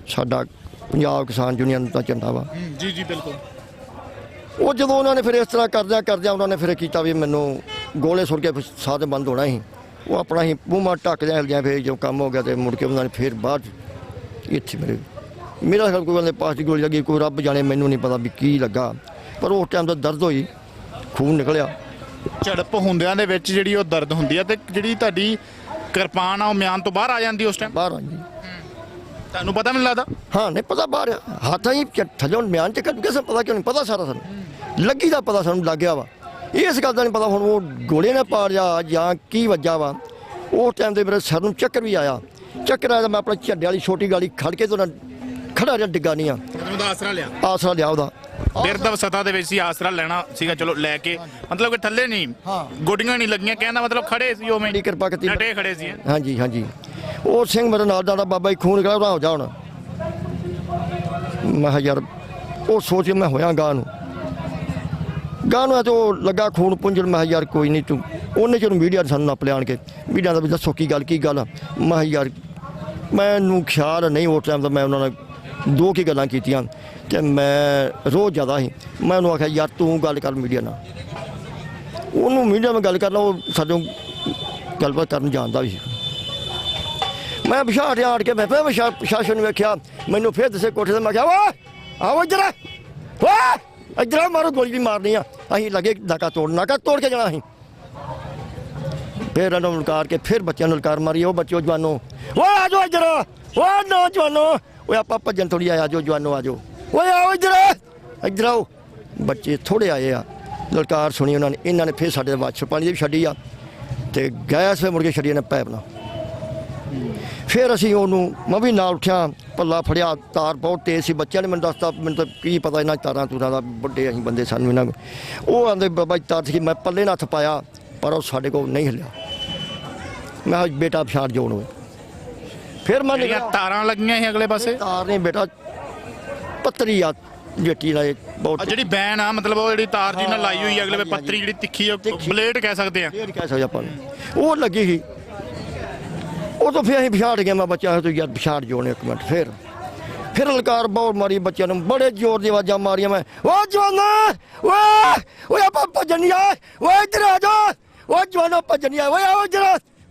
ਸਾਡਾ ਪੰਜਾਬ ਕਿਸਾਨ ਯੂਨੀਅਨ ਦਾ ਝੰਡਾ ਵਾ ਜੀ ਜੀ ਬਿਲਕੁਲ। ਉਹ ਜਦੋਂ ਉਹਨਾਂ ਨੇ ਫਿਰ ਇਸ ਤਰ੍ਹਾਂ ਕਰਦਿਆਂ ਉਹਨਾਂ ਨੇ ਫਿਰ ਕੀਤਾ ਵੀ ਮੈਨੂੰ ਗੋਲੇ ਸੁੱਟ ਕੇ ਸਾਥ ਬੰਦ ਹੋਣਾ ਸੀ ਉਹ ਆਪਣਾ ਹੀ ਮੂੰਹ ਢੱਕਦਿਆਂ ਹਿਲਦਿਆਂ ਫਿਰ ਜੋ ਕੰਮ ਹੋ ਗਿਆ ਤੇ ਮੁੜ ਕੇ ਉਹਨਾਂ ਨੇ ਫਿਰ ਬਾਅਦ ਇੱਥੇ ਮੇਰਾ ਖਿਆਲ ਕੋਈ ਬੰਦੇ ਪਾਸ ਦੀ ਗੋਲੀ ਲੱਗੀ ਕੋਈ ਰੱਬ ਜਾਣੇ ਮੈਨੂੰ ਨਹੀਂ ਪਤਾ ਵੀ ਕੀ ਲੱਗਾ ਪਰ ਉਸ ਟਾਈਮ ਤਾਂ ਦਰਦ ਹੋਈ ਖੂਨ ਨਿਕਲਿਆ। ਝੜਪ ਹੁੰਦਿਆਂ ਦੇ ਵਿੱਚ ਜਿਹੜੀ ਉਹ ਦਰਦ ਹੁੰਦੀ ਆ ਤੇ ਜਿਹੜੀ ਤੁਹਾਡੀ ਕਿਰਪਾਨ ਆ ਉਹ ਮਿਆਨ ਤੋਂ ਬਾਹਰ ਆ ਜਾਂਦੀ ਉਸ ਟਾਈਮ? ਬਾਹਰ ਆ ਜੀ ਤੁਹਾਨੂੰ ਪਤਾ ਵੀ ਨਹੀਂ ਲੱਗਦਾ? ਹਾਂ ਨਹੀਂ ਪਤਾ ਬਾਹਰ ਆ ਹੱਥਾਂ ਹੀ ਥੱਲੇ ਮਿਆਨ ਚ ਕਿਸੇ ਪਤਾ ਕਿਉਂ ਨਹੀਂ ਪਤਾ ਸਾਰਾ ਸਾਨੂੰ ਲੱਗੀ ਦਾ ਪਤਾ ਸਾਨੂੰ ਲੱਗ ਗਿਆ ਵਾ ਇਸ ਗੱਲ ਦਾ ਨਹੀਂ ਪਤਾ ਹੁਣ ਉਹ ਗੋਲੇ ਨਾਲ ਪਾੜ ਜਾਂ ਕੀ ਵੱਜਾ ਵਾ ਉਸ ਟਾਈਮ ਦੇ ਮੇਰੇ ਸਿਰ ਨੂੰ ਚੱਕਰ ਵੀ ਆਇਆ ਤਾਂ ਮੈਂ ਆਪਣਾ ਝੱਡੇ ਵਾਲੀ ਛੋਟੀ ਗਾਲੀ ਖੜ ਕੇ ਤੋਂ ਖੜਾ ਰਿਹਾ ਡਿੱਗਾ ਨਹੀਂ ਆ ਉਹਦਾ ਆਸਰਾ ਲਿਆ? ਆਸਰਾ ਲਿਆ ਉਹਦਾ ਬਿਰਧ ਅਵਸਥਾ ਦੇ ਵਿੱਚ ਸੀ ਆਸਰਾ ਲੈਣਾ ਸੀਗਾ ਚਲੋ ਲੈ ਕੇ ਮਤਲਬ ਕਿ ਥੱਲੇ ਨਹੀਂ ਗੋਡੀਆਂ ਨਹੀਂ ਲੱਗੀਆਂ ਕਹਿੰਦਾ ਮਤਲਬ ਖੜੇ ਸੀ ਉਹ ਮੈਂ ਬੜੀ ਕਿਰਪਾ ਕੀਤੀ ਡਟੇ ਖੜੇ ਸੀ। ਹਾਂਜੀ ਹਾਂਜੀ ਉਹ ਸਿੰਘ ਮੇਰੇ ਨਾਲ ਦਾ ਬਾਬਾ ਜੀ ਖੂਨ ਨਿਕਲਿਆ ਉਹਦਾ ਹੋ ਜਾ ਹੁਣ ਮੈਂ ਕਿਹਾ ਯਾਰ ਉਹ ਸੋਚ ਕੇ ਮੈਂ ਹੋਇਆ ਗਾਂ ਨੂੰ ਤੇ ਉਹ ਲੱਗਾ ਖੂਨ ਪੁੰਜਣ ਮੈਂ ਕਿਹਾ ਯਾਰ ਕੋਈ ਨਹੀਂ ਤੂੰ ਉਹਨੇ ਚੋਂ ਮੀਡੀਆ ਸਾਨੂੰ ਨੱਪ ਲਿਆਣ ਕੇ ਮੀਡੀਆ ਦਾ ਵੀ ਦੱਸੋ ਕੀ ਗੱਲ ਆ ਮੈਂ ਕਿਹਾ ਯਾਰ ਮੈਨੂੰ ਖਿਆਲ ਨਹੀਂ ਉਸ ਟਾਈਮ ਦਾ ਮੈਂ ਉਹਨਾਂ ਨਾਲ ਦੋ ਕੀ ਗੱਲਾਂ ਕੀਤੀਆਂ ਤੇ ਮੈਂ ਰੋਜ਼ ਜ਼ਿਆਦਾ ਸੀ ਮੈਂ ਉਹਨੂੰ ਆਖਿਆ ਯਾਰ ਤੂੰ ਗੱਲ ਕਰ ਮੀਡੀਆ ਨਾਲ ਉਹਨੂੰ ਮੀਡੀਆ ਨਾਲ ਗੱਲ ਕਰਨਾ ਉਹ ਸਾਨੂੰ ਗੱਲਬਾਤ ਕਰਨ ਜਾਣਦਾ ਵੀ ਸੀ ਮੈਂ ਵਿਸ਼ਾਲ ਆੜ ਕੇ ਮੈਂ ਫਿਰ ਪ੍ਰਸ਼ਾਸਨ ਨੂੰ ਵੇਖਿਆ ਮੈਨੂੰ ਫਿਰ ਦੱਸੇ ਕੋਠੇ ਤੇ ਮੈਂ ਕਿਹਾ ਓਏ ਆਓ ਇੱਧਰ ਓਏ ਇੱਧਰ ਮਾਰੋ ਗੋਲੀ ਵੀ ਮਾਰਨੀ ਆ ਅਸੀਂ ਲੱਗੇ ਨਾਕਾ ਤੋੜ ਕੇ ਜਾਣਾ ਅਸੀਂ ਫਿਰ ਇਹਨਾਂ ਨੂੰ ਲਲਕਾਰ ਕੇ ਫਿਰ ਬੱਚਿਆਂ ਨੂੰ ਲਲਕਾਰ ਮਾਰੀ ਉਹ ਬੱਚੋ ਜਵਾਨੋ ਓਏ ਆ ਜਾਓ ਇੱਧਰ ਓਏ ਨੌਜਵਾਨੋ ਓਏ ਆਪਾਂ ਭੱਜਣ ਥੋੜੀ ਆਇਆ ਜੋ ਜਵਾਨੋ ਆ ਜਾਓ ਓਏ ਆਓ ਇੱਧਰ ਆਓ ਬੱਚੇ ਥੋੜੇ ਆਏ ਆ ਲਲਕਾਰ ਸੁਣੀ ਉਹਨਾਂ ਨੇ ਇਹਨਾਂ ਨੇ ਫਿਰ ਸਾਡੇ ਵਾਛ ਪਾਣੀ ਦੀ ਵੀ ਛੱਡੀ ਆ ਤੇ ਗੈਸ ਫਿਰ ਮੁੜ ਕੇ ਛੱਡੀ ਨੇ ਪੈਪ ਨਾਲ ਫਿਰ ਅਸੀਂ ਉਹਨੂੰ ਮੈਂ ਵੀ ਨਾਲ ਉੱਠਿਆ ਪੱਲਾ ਫੜਿਆ ਤਾਰ ਬਹੁਤ ਤੇਜ਼ ਸੀ ਬੱਚਿਆਂ ਨੇ ਮੈਨੂੰ ਦੱਸਤਾ ਮੈਨੂੰ ਤਾਂ ਕੀ ਪਤਾ ਇਹਨਾਂ ਤਾਰਾਂ ਤੂਰਾਂ ਦਾ ਵੱਡੇ ਅਸੀਂ ਬੰਦੇ ਸਾਨੂੰ ਇਹਨਾਂ ਉਹ ਆਂਦੇ ਬਾਬਾ ਤਾਰ ਸੀ ਮੈਂ ਪੱਲੇ ਨਾਲ ਹੱਥ ਪਾਇਆ ਪਰ ਉਹ ਸਾਡੇ ਕੋਲ ਨਹੀਂ ਹਿੱਲਿਆ ਮੈਂ ਕਿਹਾ ਬੇਟਾ ਪਛਾੜ ਜੋਣ ਹੋਏ ਫਿਰ ਮੈਂ ਤਾਰਾਂ ਲੱਗੀਆਂ ਸੀ ਅਗਲੇ ਪਾਸੇ? ਤਾਰ ਨਹੀਂ ਬੇਟਾ ਪੱਤਰੀ ਆ ਜੱਟੀ ਨਾਲ ਬਹੁਤ ਜਿਹੜੀ ਬੈਨ ਆ ਮਤਲਬ ਉਹ ਜਿਹੜੀ ਤਾਰ ਜੀ ਨਾਲ ਲਾਈ ਹੋਈ ਅਗਲੇ ਪੱਤਰੀ ਜਿਹੜੀ ਤਿੱਖੀ ਬਲੇਡ ਕਹਿ ਸਕਦੇ ਆ ਕਹਿ ਸਕਦੇ ਆਪਾਂ ਨੂੰ ਉਹ ਲੱਗੀ ਸੀ ਉਹ ਤਾਂ ਫਿਰ ਅਸੀਂ ਪਛਾੜ ਗਏ ਮੈਂ ਬੱਚਾ ਤੋਂ ਯਾਰ ਪਛਾੜ ਜੋਣੇ ਇੱਕ ਮਿੰਟ ਫਿਰ ਲਲਕਾਰ ਬਹੁਤ ਮਾਰੀ ਬੱਚਿਆਂ ਨੂੰ ਬੜੇ ਜ਼ੋਰ ਦੀ ਆਵਾਜ਼ਾਂ ਮਾਰੀਆਂ ਮੈਂ ਓ ਜਵਾਨਾ ਓਏ ਆਪਾਂ ਭੱਜਣ ਨਹੀਂ ਆਏ ਓਏ ਇੱਧਰ ਆ ਜਾ ਓ ਜਵਾਨਾ ਭੱਜਣ ਨਹੀਂ ਆਏ ਓਏ ਆਓ ਇੱਧਰ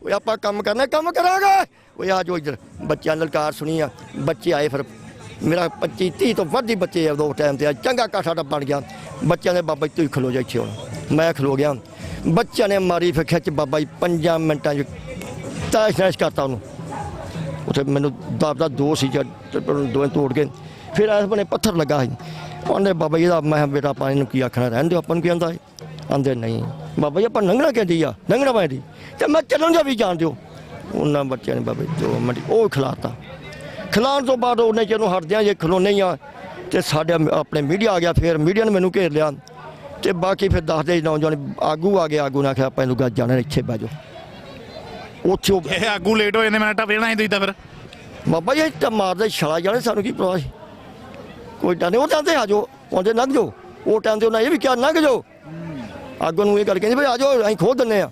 ਓਏ ਆਪਾਂ ਕੰਮ ਕਰਨਾ ਕੰਮ ਕਰਾਂਗੇ ਓਏ ਆ ਜਾਓ ਇੱਧਰ ਬੱਚਿਆਂ ਲਲਕਾਰ ਸੁਣੀ ਆ ਬੱਚੇ ਆਏ ਫਿਰ ਮੇਰਾ 25-30 ਤੋਂ ਵੱਧ ਹੀ ਬੱਚੇ ਆ ਦੋ ਟਾਈਮ ਤੇ ਚੰਗਾ ਕਾਠਾ ਬਣ ਗਿਆ ਬੱਚਿਆਂ ਦੇ ਬਾਬਾ ਜੀ ਤੁਸੀਂ ਖਲੋ ਜਾ ਇੱਥੇ ਹੁਣ ਮੈਂ ਖਲੋ ਗਿਆ ਬੱਚਿਆਂ ਨੇ ਮਾਰੀ ਫਿਰ ਖਿੱਚ ਬਾਬਾ ਜੀ 5 ਮਿੰਟਾਂ 'ਚ ਤਾਸ਼ ਕਰਤਾ ਉਹਨੂੰ ਉੱਥੇ ਮੈਨੂੰ ਦਾਬਦਾ ਦੋ ਸੀ ਦੋਵੇਂ ਤੋੜ ਕੇ ਫਿਰ ਇਸ ਬਣੇ ਪੱਥਰ ਲੱਗਾ ਸੀ ਉਹਨੇ ਬਾਬਾ ਜੀ ਦਾ ਮੈਂ ਬੇਟਾ ਪਾਣੀ ਨੂੰ ਕੀ ਆਖਣਾ ਰਹਿਣ ਦਿਓ ਆਪਾਂ ਨੂੰ ਕੀ ਆਂਦਾ ਆਂਦੇ ਨਹੀਂ ਬਾਬਾ ਜੀ ਆਪਾਂ ਲੰਘਣਾ ਕਹਿੰਦੀ ਆ ਲੰਘਣਾ ਪੈਂਦੀ ਤੇ ਮੈਂ ਚੱਲਣ ਦਾ ਵੀ ਜਾਣ ਦਿਓ ਉਹਨਾਂ ਬੱਚਿਆਂ ਨੇ ਬਾਬਾ ਜੀ 2 ਮਿੰਟ ਉਹ ਖਿਲਾਉਣ ਤੋਂ ਬਾਅਦ ਉਹਨੇ ਜਿਹਨੂੰ ਹਟਦਿਆਂ ਜੇ ਖਲੋਨੇ ਹੀ ਆ ਤੇ ਸਾਡੇ ਆਪਣੇ ਮੀਡੀਆ ਆ ਗਿਆ ਫਿਰ ਮੀਡੀਆ ਨੇ ਮੈਨੂੰ ਘੇਰ ਲਿਆ ਤੇ ਬਾਕੀ ਫਿਰ ਦੱਸਦੇ ਨੌਜਵਾਨ ਆਗੂ ਆ ਗਿਆ ਆਗੂ ਨੇ ਆਖਿਆ ਆਪਾਂ ਇਹਨੂੰ ਗੱਜ ਜਾਣਾ ਇੱਥੇ ਬਹਿ ਜਾਓ ਉੱਥੇ ਇਹ ਆਗੂ ਲੇਟ ਹੋ ਜਾਂਦੇ ਮੈਂ ਟੱਪ ਜਾਣਾ ਸੀ ਤੁਸੀਂ ਤਾਂ ਫਿਰ ਬਾਬਾ ਜੀ ਤਾਂ ਮਾਰਦੇ ਛਲਾ ਜਾਣੇ ਸਾਨੂੰ ਕੀ ਪਰਵਾਹ ਸੀ ਕੋਈ ਟਾਂ ਉਹ ਕਹਿੰਦੇ ਆ ਜਾਓ ਆਉਂਦੇ ਲੰਘ ਜਾਓ ਉਹ ਟਾਈਮ ਤੇ ਉਹਨਾਂ ਇਹ ਵੀ ਕਿਹਾ ਲੰਘ ਜਾਓ ਆਗੂ ਨੂੰ ਇਹ ਗੱਲ ਕਹਿੰਦੇ ਵੀ ਆ ਜਾਓ ਅਸੀਂ ਖੋਦ ਦਿੰਦੇ ਆ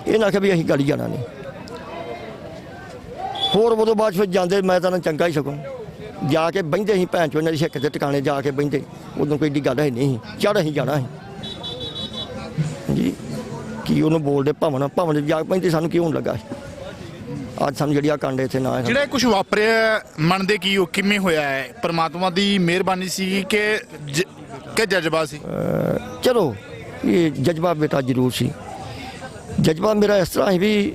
ਇਹ ਨਾ ਆਖਿਆ ਵੀ ਅਸੀਂ ਗਲੀ ਜਾਣਾ ਨਹੀਂ ਹੋਰ ਉਦੋਂ ਬਾਅਦ ਫਿਰ ਜਾਂਦੇ ਮੈਂ ਤਾਂ ਚੰਗਾ ਹੀ ਸਕੂੰ ਜਾ ਕੇ ਬਹਿੰਦੇ ਸੀ ਭੈਣ ਚੋਂ ਇਹਨਾਂ ਦੀ ਸਿੱਖ ਦੇ ਟਿਕਾਣੇ ਜਾ ਕੇ ਬਹਿੰਦੇ ਉਦੋਂ ਕੋਈ ਏਡੀ ਗੱਲ ਹੈ ਨਹੀਂ ਚੜ੍ਹ ਅਸੀਂ ਜਾਣਾ ਸੀ ਜੀ ਕੀ ਉਹਨੂੰ ਬੋਲਦੇ ਭਵਨ ਜਾ ਪੈਂਦੇ ਸਾਨੂੰ ਕਿਉਂ ਲੱਗਾ ਅੱਜ ਸਾਨੂੰ ਜਿਹੜੀ ਆ ਕਾਂਡੇ ਇੱਥੇ ਨਾ ਜਿਹੜਾ ਕੁਝ ਵਾਪਰਿਆ ਮੰਨਦੇ ਕੀ ਉਹ ਕਿਵੇਂ ਹੋਇਆ ਹੈ ਪਰਮਾਤਮਾ ਦੀ ਮਿਹਰਬਾਨੀ ਸੀ ਕਿ ਜਜ਼ਬਾ ਸੀ? ਚਲੋ ਇਹ ਜਜ਼ਬਾ ਬੇਟਾ ਜ਼ਰੂਰ ਸੀ ਜਜ਼ਬਾ ਮੇਰਾ ਇਸ ਤਰ੍ਹਾਂ ਹੀ ਵੀ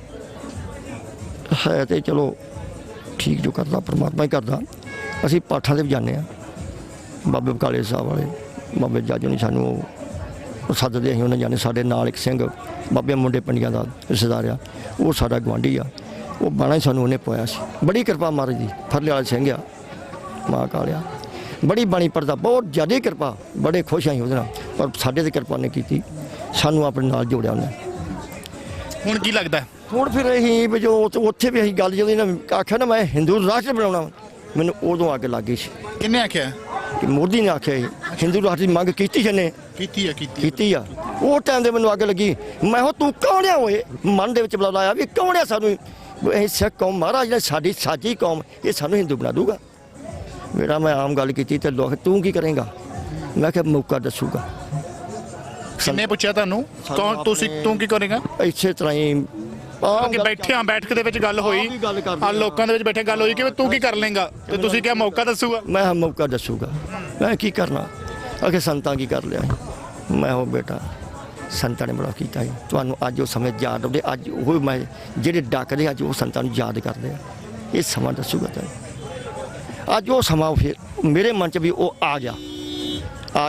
ਹੈ ਤੇ ਚਲੋ ਠੀਕ ਜੋ ਕਰਦਾ ਪਰਮਾਤਮਾ ਹੀ ਕਰਦਾ ਅਸੀਂ ਪਾਠਾਂ 'ਤੇ ਵੀ ਜਾਂਦੇ ਹਾਂ। ਬਾਬੇ ਬਕਾਲੇ ਸਾਹਿਬ ਵਾਲੇ ਬਾਬੇ ਜੱਜ ਨੇ ਸਾਨੂੰ ਉਹ ਸੱਦਦੇ, ਅਸੀਂ ਉਹਨਾਂ ਜਾਂਦੇ। ਸਾਡੇ ਨਾਲ ਇੱਕ ਸਿੰਘ ਬਾਬੇ ਮੁੰਡੇ ਪਿੰਡੀਆਂ ਦਾ ਰਿਸ਼ਤੇਦਾਰ ਆ, ਉਹ ਸਾਡਾ ਗੁਆਂਢੀ ਆ। ਉਹ ਬਾਣਾ ਹੀ ਸਾਨੂੰ ਉਹਨੇ ਪਾਇਆ ਸੀ। ਬੜੀ ਕਿਰਪਾ ਮਹਾਰਾਜ ਦੀ। ਫਰਲੇ ਵਾਲਾ ਸਿੰਘ ਆ, ਮਾਂ ਕਾਲਿਆ, ਬੜੀ ਬਾਣੀ ਪੜ੍ਹਦਾ, ਬਹੁਤ ਜ਼ਿਆਦਾ ਕਿਰਪਾ। ਬੜੇ ਖੁਸ਼ ਆਂ ਉਹਦੇ ਨਾਲ, ਪਰ ਸਾਡੇ 'ਤੇ ਕਿਰਪਾ ਨਹੀਂ ਕੀਤੀ, ਸਾਨੂੰ ਆਪਣੇ ਨਾਲ ਜੋੜਿਆ ਉਹਨੇ। ਹੁਣ ਕੀ ਲੱਗਦਾ? ਹੁਣ ਫਿਰ ਅਸੀਂ ਵੀ ਜੋ ਉੱਥੇ ਵੀ ਅਸੀਂ ਗੱਲ ਜਦੋਂ ਇਹਨਾਂ ਆਖਿਆ ਨਾ ਮੈਂ ਹਿੰਦੂ ਰਾਸ਼ਟਰ ਬਣਾਉਣਾ, ਮੈਨੂੰ ਉਦੋਂ ਅੱਗ ਲੱਗ ਗਈ ਸੀ ਕਿੰਨੇ ਆਖਿਆ? ਕਿ ਮੋਦੀ ਨੇ ਆਖਿਆ ਸੀ, ਹਿੰਦੂ ਰਾਸ਼ਟਰ ਦੀ ਮੰਗ ਕੀਤੀ ਜਿਹਨੇ ਕੀਤੀ ਆ। ਉਹ ਟਾਈਮ ਦੇ ਮੈਨੂੰ ਅੱਗ ਲੱਗੀ। ਮੈਂ ਹੋ ਤੂੰ ਕੌਣ ਆ? ਹੋਏ ਮਨ ਦੇ ਵਿੱਚ ਬੁਲਾਇਆ ਵੀ ਕੌਣ ਆ ਸਾਨੂੰ? ਇਹ ਸਿੱਖ ਕੌਮ, ਮਹਾਰਾਜ ਨੇ ਸਾਡੀ ਸਾਜੀ ਕੌਮ, ਇਹ ਸਾਨੂੰ ਹਿੰਦੂ ਬਣਾ ਦੂਗਾ। ਮੇਰਾ ਮੈਂ ਆਮ ਗੱਲ ਕੀਤੀ ਤੇ ਲੋਕ ਤੂੰ ਕੀ ਕਰੇਂਗਾ? ਮੈਂ ਕਿਹਾ ਮੌਕਾ ਦੱਸੂਗਾ। ਕਿੰਨੇ ਪੁੱਛਿਆ ਤੁਹਾਨੂੰ ਕੌਣ ਤੁਸੀਂ, ਤੂੰ ਕੀ ਕਰੇਗਾ? ਇਸੇ ਤਰ੍ਹਾਂ ਹੀ ਕਿ ਬੈਠਕ ਦੇ ਵਿੱਚ ਗੱਲ ਹੋਈ, ਆ ਲੋਕਾਂ ਦੇ ਵਿੱਚ ਬੈਠੇ ਗੱਲ ਹੋਈ ਕਿ ਤੂੰ ਕੀ ਕਰ ਲੇਗਾ, ਤੇ ਤੁਸੀਂ ਕਿਹਾ ਮੌਕਾ ਦੱਸੂਗਾ। ਮੈਂ ਕਿਹਾ ਮੌਕਾ ਦੱਸੂਗਾ। ਮੈਂ ਕੀ ਕਰਨਾ? ਅਗੇ ਸੰਤਾਂ ਕੀ ਕਰ ਲਿਆ? ਮੈਂ ਉਹ ਬੇਟਾ ਸੰਤਾਂ ਨੇ ਬੜਾ ਕੀਤਾ ਹੈ। ਤੁਹਾਨੂੰ ਅੱਜ ਉਹ ਸਮੇਂ ਯਾਦ ਆਉਂਦੇ, ਅੱਜ ਉਹ ਮੈਂ ਜਿਹੜੇ ਡੱਕਦੇ ਅੱਜ ਉਹ ਸੰਤਾਂ ਨੂੰ ਯਾਦ ਕਰਦੇ ਆ। ਇਹ ਸਮਾਂ ਦੱਸੂਗਾ ਤੈਨੂੰ। ਅੱਜ ਉਹ ਸਮਾਂ ਫਿਰ ਮੇਰੇ ਮਨ 'ਚ ਵੀ ਉਹ ਆ ਗਿਆ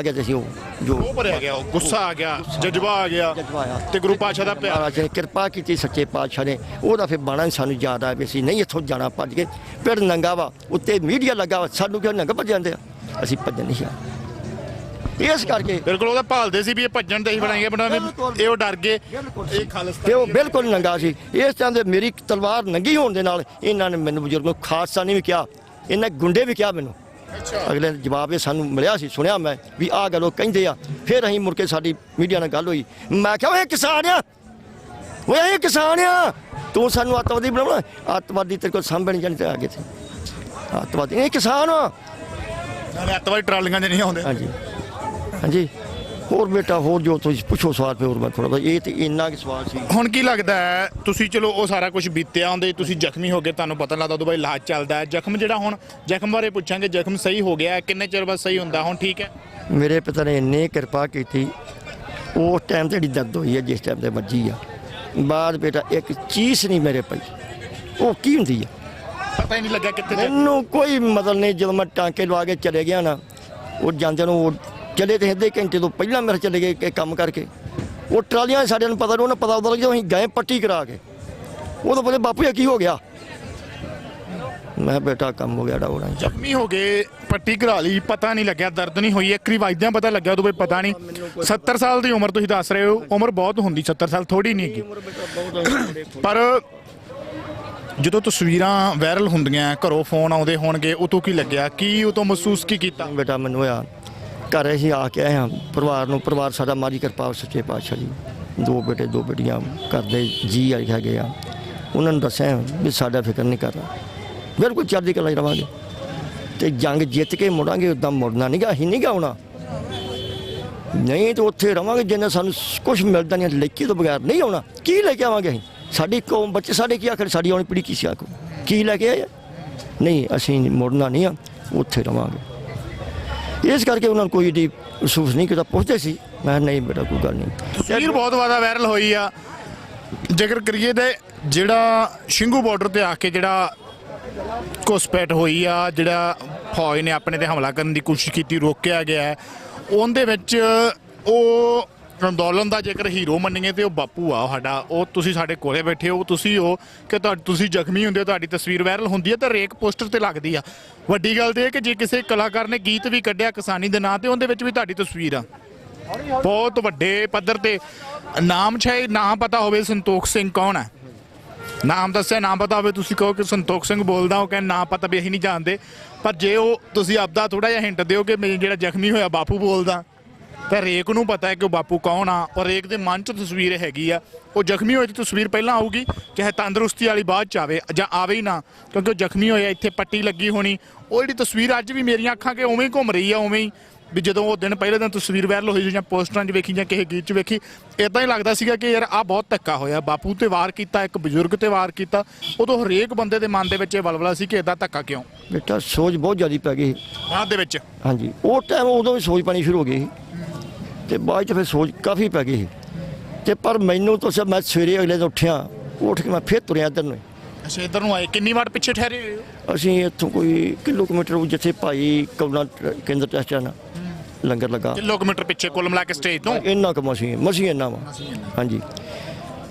ਤੇ ਅਸੀਂ ਉਹ ਜੋ ਭਰਿਆ ਗਿਆ, ਉਹ ਗੁੱਸਾ ਆ ਗਿਆ, ਜਜ਼ਬਾ ਆ ਗਿਆ, ਤੇ ਗੁਰੂ ਪਾਤਸ਼ਾਹ ਦਾ ਪਿਆਰ। ਮਹਾਰਾਜ ਨੇ ਕਿਰਪਾ ਕੀਤੀ, ਸੱਚੇ ਪਾਤਸ਼ਾਹ ਨੇ। ਉਹਦਾ ਫਿਰ ਬਾਣਾ ਸਾਨੂੰ ਯਾਦ ਆਇਆ ਵੀ ਅਸੀਂ ਨਹੀਂ ਇੱਥੋਂ ਜਾਣਾ ਭੱਜ ਕੇ। ਪਿੰਡ ਨੰਗਾ ਵਾ, ਉੱਤੇ ਮੀਡੀਆ ਲੱਗਾ ਵਾ, ਸਾਨੂੰ ਕਿਉਂ ਨੰਗਾ ਭੱਜ ਜਾਂਦੇ ਆ? ਅਸੀਂ ਭੱਜਣ ਨਹੀਂ ਆ। ਇਸ ਕਰਕੇ ਬਿਲਕੁਲ ਉਹਦਾ ਭਾਲਦੇ ਸੀ ਵੀ ਇਹ ਭੱਜਣ ਦੇ ਹੀ ਬਣਾਈਏ ਇਹ ਉਹ ਡਰ ਗਏ। ਇਹ ਖਾਲਸਾ ਤੇ ਉਹ ਬਿਲਕੁਲ ਨੰਗਾ ਸੀ। ਇਸ ਤਰ੍ਹਾਂ ਦੇ ਮੇਰੀ ਤਲਵਾਰ ਨੰਗੀ ਹੋਣ ਦੇ ਨਾਲ ਇਹਨਾਂ ਨੇ ਮੈਨੂੰ ਬਜ਼ੁਰਗੋਂ ਖਾਲਸਾ ਨਹੀਂ ਵੀ ਕਿਹਾ, ਇਹਨਾਂ ਗੁੰਡੇ ਵੀ ਕਿਹਾ ਮੈਨੂੰ। ਅਗਲੇ ਜਵਾਬ ਇਹ ਸਾਨੂੰ ਮਿਲਿਆ ਸੀ, ਸੁਣਿਆ ਮੈਂ ਵੀ ਆਹ ਗੱਲ ਉਹ ਕਹਿੰਦੇ ਆ। ਫਿਰ ਅਸੀਂ ਮੁੜ ਕੇ ਸਾਡੀ ਮੀਡੀਆ ਨਾਲ ਗੱਲ ਹੋਈ। ਮੈਂ ਕਿਹਾ ਇਹ ਕਿਸਾਨ ਆ, ਉਹ ਇਹ ਕਿਸਾਨ ਆ, ਤੂੰ ਸਾਨੂੰ ਅੱਤਵਾਦੀ ਬਣਾਉਣਾ? ਅੱਤਵਾਦੀ ਤੇਰੇ ਕੋਲ ਸਾਂਭੇ ਨਹੀਂ ਜਾਣੀ ਤੇ ਆ ਗਏ ਤੇ ਅੱਤਵਾਦੀ ਇਹ ਕਿਸਾਨ ਆ। ਅੱਤਵਾਦੀ ਟਰਾਲੀਆਂ 'ਚ ਨਹੀਂ ਆਉਂਦੇ। ਹਾਂਜੀ ਹਾਂਜੀ। ਹੋਰ ਬੇਟਾ ਹੋਰ ਜੋ ਤੁਸੀਂ ਪੁੱਛੋ ਸਵਾਲ, ਫਿਰ ਹੋਰ ਮੈਂ ਥੋੜਾ ਇਹ ਤੇ ਇੰਨਾ ਕਿ ਸਵਾਲ ਸੀ। ਹੁਣ ਕੀ ਲੱਗਦਾ ਹੈ ਤੁਸੀਂ, ਚਲੋ ਉਹ ਸਾਰਾ ਕੁਝ ਬੀਤਿਆ ਹੁੰਦੇ, ਤੁਸੀਂ ਜ਼ਖਮੀ ਹੋ ਗਏ, ਤੁਹਾਨੂੰ ਪਤਾ ਲੱਗਦਾ ਉਦੋਂ ਬਾਅਦ ਇਲਾਜ ਚੱਲਦਾ ਹੈ। ਜ਼ਖਮ ਜਿਹੜਾ ਹੁਣ ਜ਼ਖਮ ਬਾਰੇ ਪੁੱਛਾਂਗੇ, ਜ਼ਖਮ ਸਹੀ ਹੋ ਗਿਆ ਕਿੰਨੇ ਚਿਰ ਬਾਅਦ ਸਹੀ ਹੁੰਦਾ? ਹੁਣ ਠੀਕ ਹੈ? ਮੇਰੇ ਪਿਤਾ ਨੇ ਇੰਨੀ ਕਿਰਪਾ ਕੀਤੀ। ਉਸ ਟਾਈਮ ਤੇ ਜਿਹੜੀ ਦਰਦ ਹੋਈ ਹੈ, ਜਿਸ ਟਾਈਮ ਤੇ ਵੱਜੀ ਆ, ਬਾਅਦ ਬੇਟਾ ਇੱਕ ਚੀਜ਼ ਨਹੀਂ ਮੇਰੇ ਪਈ। ਉਹ ਕੀ ਹੁੰਦੀ ਆ ਪਤਾ ਹੀ ਨਹੀਂ ਲੱਗਾ ਕਿੱਥੇ। ਮੈਨੂੰ ਕੋਈ ਮਤਲਬ ਨਹੀਂ। ਜਦੋਂ ਮੈਂ ਟਾਂਕੇ ਲਵਾ ਕੇ ਚਲੇ ਗਿਆ ਨਾ, ਉਹ ਜਾਂਦੇ ਨੂੰ ਉਹ ਚਲੇ ਤੇ ਅੱਧੇ ਘੰਟੇ ਤੋਂ ਪਹਿਲਾਂ ਮੇਰੇ ਚਲੇ ਗਏ ਕੰਮ ਕਰਕੇ। ਉਹ ਟਰਾਲੀਆਂ ਸਾਡੇ ਨੂੰ ਪਤਾ ਨਹੀਂ, ਉਹਨਾਂ ਪਤਾ ਉਦੋਂ ਲੱਗਿਆ ਅਸੀਂ ਗਏ ਪੱਟੀ ਕਰਾ ਕੇ। ਉਦੋਂ ਬੋਲੇ ਬਾਪੂ ਇਹ ਕੀ ਹੋ ਗਿਆ? ਮੈਂ ਬੇਟਾ ਕੰਮ ਹੋ ਗਿਆ ਡਾਉਣਾ। ਜ਼ਖਮੀ ਹੋ ਗਏ, ਪੱਟੀ ਕਰਾ ਲਈ, ਪਤਾ ਨਹੀਂ ਲੱਗਿਆ, ਦਰਦ ਨਹੀਂ ਹੋਈ। ਇੱਕ ਰਿਵਾਇਤਾਂ ਪਤਾ ਲੱਗਿਆ ਉਦੋਂ ਪਤਾ ਨਹੀਂ। 70 ਸਾਲ ਦੀ ਉਮਰ ਤੁਸੀਂ ਦੱਸ ਰਹੇ ਹੋ, ਉਮਰ ਬਹੁਤ ਹੁੰਦੀ, 70 ਸਾਲ ਥੋੜੀ ਨਹੀਂ ਹੈਗੀ। ਪਰ ਜਦੋਂ ਤਸਵੀਰਾਂ ਵਾਇਰਲ ਹੁੰਦੀਆਂ, ਘਰੋਂ ਫੋਨ ਆਉਂਦੇ ਹੋਣਗੇ, ਉਦੋਂ ਕੀ ਲੱਗਿਆ? ਕੀ ਉਦੋਂ ਮਹਿਸੂਸ ਕੀ ਕੀਤਾ? ਬੇਟਾ ਮੈਨੂੰ ਹੋਇਆ ਘਰ ਅਸੀਂ ਆ ਕੇ ਆਏ ਹਾਂ ਪਰਿਵਾਰ ਸਾਡਾ ਮਾਰੀ ਕਿਰਪਾ ਸੱਚੇ ਪਾਤਸ਼ਾਹ ਜੀ। 2 ਬੇਟੇ 2 ਬੇਟੀਆਂ ਕਰਦੇ ਜੀ ਹੈਗੇ ਆ। ਉਹਨਾਂ ਨੂੰ ਦੱਸਿਆ ਵੀ ਸਾਡਾ ਫਿਕਰ ਨਹੀਂ ਕਰਨਾ, ਬਿਲਕੁਲ ਚੜ੍ਹਦੀ ਕਲਾ 'ਚ ਰਵਾਂਗੇ ਤੇ ਜੰਗ ਜਿੱਤ ਕੇ ਮੁੜਾਂਗੇ। ਉੱਦਾਂ ਮੁੜਨਾ ਨਹੀਂ ਗਾ, ਅਸੀਂ ਨਹੀਂ ਗਾ ਆਉਣਾ, ਨਹੀਂ ਤਾਂ ਉੱਥੇ ਰਵਾਂਗੇ ਜਿੰਨਾ ਸਾਨੂੰ ਕੁਝ ਮਿਲਦਾ ਨਹੀਂ। ਲੈਕੇ ਤੋਂ ਬਗੈਰ ਨਹੀਂ ਆਉਣਾ। ਕੀ ਲੈ ਕੇ ਆਵਾਂਗੇ ਅਸੀਂ? ਸਾਡੀ ਕੌਮ ਬੱਚੇ ਸਾਡੇ ਕੀ ਆਖਰ, ਸਾਡੀ ਆਉਣੀ ਪੀੜ੍ਹੀ ਕੀ ਸੀ ਆਖੋ ਕੀ ਲੈ ਕੇ ਆਏ? ਨਹੀਂ, ਅਸੀਂ ਮੁੜਨਾ ਨਹੀਂ ਆ, ਉੱਥੇ ਰਵਾਂਗੇ। ਇਸ ਕਰਕੇ ਉਹਨਾਂ ਨੂੰ ਕੋਈ ਏਡੀ ਮਹਿਸੂਸ ਨਹੀਂ ਕੀਤਾ। ਪੁੱਛਦੇ ਸੀ, ਮੈਂ ਨਹੀਂ ਬੇਟਾ ਕੋਈ ਗੱਲ ਨਹੀਂ। ਤਸਵੀਰ ਬਹੁਤ ਜ਼ਿਆਦਾ ਵਾਇਰਲ ਹੋਈ ਆ। ਜ਼ਿਕਰ ਕਰੀਏ ਤੇ ਜਿਹੜਾ ਸਿੰਘੂ ਬਾਰਡਰ ਤੇ ਆ ਕੇ ਜਿਹੜਾ ਘੁਸਪੈਠ ਹੋਈ ਆ, ਜਿਹੜਾ ਫੌਜ ਨੇ ਆਪਣੇ ਤੇ ਹਮਲਾ ਕਰਨ ਦੀ ਕੋਸ਼ਿਸ਼ ਕੀਤੀ, ਰੋਕਿਆ ਗਿਆ, ਉਹਦੇ ਵਿੱਚ ਉਹ ਅੰਦੋਲਨ ਦਾ ਜੇਕਰ ਹੀਰੋ ਮੰਨੀਏ ਤੇ ਉਹ ਬਾਪੂ ਆ ਸਾਡਾ। ਉਹ ਤੁਸੀਂ ਸਾਡੇ ਕੋਲੇ ਬੈਠੇ ਹੋ, ਤੁਸੀਂ ਉਹ ਕਿ ਤੁਸੀਂ ਜ਼ਖਮੀ ਹੁੰਦੇ ਹੋ, ਤੁਹਾਡੀ ਤਸਵੀਰ ਵਾਇਰਲ ਹੁੰਦੀ ਹੈ ਤਾਂ ਰੇਕ ਪੋਸਟਰ ਤੇ ਲੱਗਦੀ ਆ। ਵੱਡੀ ਗੱਲ ਤੇ ਇਹ ਕਿ ਜੇ ਕਿਸੇ ਕਲਾਕਾਰ ਨੇ ਗੀਤ ਵੀ ਕੱਢਿਆ ਕਿਸਾਨੀ ਦੇ ਨਾਂ ਤੇ, ਉਹਦੇ ਵਿੱਚ ਵੀ ਤੁਹਾਡੀ ਤਸਵੀਰ ਆ। ਬਹੁਤ ਵੱਡੇ ਪੱਧਰ ਤੇ ਨਾਮ ਚਾਹੇ ਨਾ ਪਤਾ ਹੋਵੇ ਸੰਤੋਖ ਸਿੰਘ ਕੌਣ ਹੈ, ਨਾਮ ਦੱਸਿਆ ਨਾ ਪਤਾ ਹੋਵੇ, ਤੁਸੀਂ ਕਹੋ ਕਿ ਸੰਤੋਖ ਸਿੰਘ ਬੋਲਦਾ, ਉਹ ਕਹਿੰਦੇ ਨਾ ਪਤਾ ਵੀ ਅਸੀਂ ਨਹੀਂ ਜਾਣਦੇ। ਪਰ ਜੇ ਉਹ ਤੁਸੀਂ ਆਪਦਾ ਥੋੜਾ ਜਿਹਾ ਹਿੰਟ ਦਿਓ ਕਿ ਮੈਂ ਜਿਹੜਾ ਜ਼ਖਮੀ ਹੋਇਆ ਬਾਪੂ ਬੋਲਦਾ, ਤਾਂ ਰੇਕ ਨੂੰ ਪਤਾ ਹੈ ਕਿ ਉਹ ਬਾਪੂ ਕੌਣ ਆ। ਔਰ ਰੇਕ ਦੇ ਮਨ 'ਚ ਤਸਵੀਰ ਹੈਗੀ ਆ। ਉਹ ਜ਼ਖਮੀ ਹੋਏ ਦੀ ਤਸਵੀਰ ਪਹਿਲਾਂ ਆਊਗੀ, ਚਾਹੇ ਤੰਦਰੁਸਤੀ ਵਾਲੀ ਬਾਅਦ 'ਚ ਆਵੇ ਜਾਂ ਆਵੇ ਹੀ ਨਾ, ਕਿਉਂਕਿ ਉਹ ਜ਼ਖਮੀ ਹੋਇਆ, ਇੱਥੇ ਪੱਟੀ ਲੱਗੀ ਹੋਣੀ। ਉਹ ਜਿਹੜੀ ਤਸਵੀਰ ਅੱਜ ਵੀ ਮੇਰੀਆਂ ਅੱਖਾਂ ਕੇ ਉਵੇਂ ਹੀ ਘੁੰਮ ਰਹੀ ਆ, ਉਵੇਂ ਹੀ ਵੀ ਜਦੋਂ ਉਹ ਦਿਨ ਪਹਿਲੇ ਦਿਨ ਤਸਵੀਰ ਵਾਇਰਲ ਹੋਈ ਜਾਂ ਪੋਸਟਰਾਂ 'ਚ ਵੇਖੀ ਜਾਂ ਕਿਸੇ ਗੀਤ 'ਚ ਵੇਖੀ, ਇੱਦਾਂ ਹੀ ਲੱਗਦਾ ਸੀਗਾ ਕਿ ਯਾਰ ਆਹ ਬਹੁਤ ਧੱਕਾ ਹੋਇਆ। ਬਾਪੂ ਤੇ ਵਾਰ ਕੀਤਾ, ਇੱਕ ਬਜ਼ੁਰਗ ਤੇ ਵਾਰ ਕੀਤਾ। ਉਦੋਂ ਹਰੇਕ ਬੰਦੇ ਦੇ ਮਨ ਦੇ ਵਿੱਚ ਇਹ ਵਲਵਲਾ ਸੀ ਕਿ ਇੱਦਾਂ ਧੱਕਾ ਕਿਉਂ? ਬੇਟਾ ਸੋਚ ਬਹੁਤ ਜ਼ਿਆਦਾ ਪੈ ਗਈ ਬਾਅਦ ਦੇ ਵਿੱਚ। ਹਾਂਜੀ, ਉਹ ਟਾਈਮ ਉਦੋਂ ਵੀ ਸੋਚ ਪਾਣੀ ਸ਼ੁਰੂ ਹੋ ਗਈ ਤੇ ਬਾਅਦ 'ਚ ਫਿਰ ਸੋਚ ਕਾਫੀ ਪੈ ਗਈ ਤੇ ਪਰ ਮੈਨੂੰ ਤਾਂ ਮੈਂ ਸਵੇਰੇ ਅਗਲੇ ਦਿਨ ਉੱਠਿਆ, ਉੱਠ ਕੇ ਮੈਂ ਫਿਰ ਤੁਰਿਆ ਇੱਧਰ ਨੂੰ। ਅੱਛਾ, ਇੱਧਰ ਨੂੰ ਆਏ। ਕਿੰਨੀ ਵਾਰ ਪਿੱਛੇ ਠਹਿਰੇ ਹੋਏ ਹੋ? ਅਸੀਂ ਇੱਥੋਂ ਕੋਈ ਕਿਲੋਮੀਟਰ ਜਿੱਥੇ ਭਾਈ ਕੌਲਾ ਕੇਂਦਰ ਟੈਸਟ ਨਾ ਲੰਗਰ ਲੱਗਾ ਕਿਲੋਮੀਟਰ ਪਿੱਛੇ ਕੁੱਲ ਮਿਲਾ ਕੇ ਸਟੇਜ ਤੋਂ ਇੰਨਾ ਕੁ ਮਸੀਂ ਇੰਨਾ ਵਾ ਹਾਂਜੀ।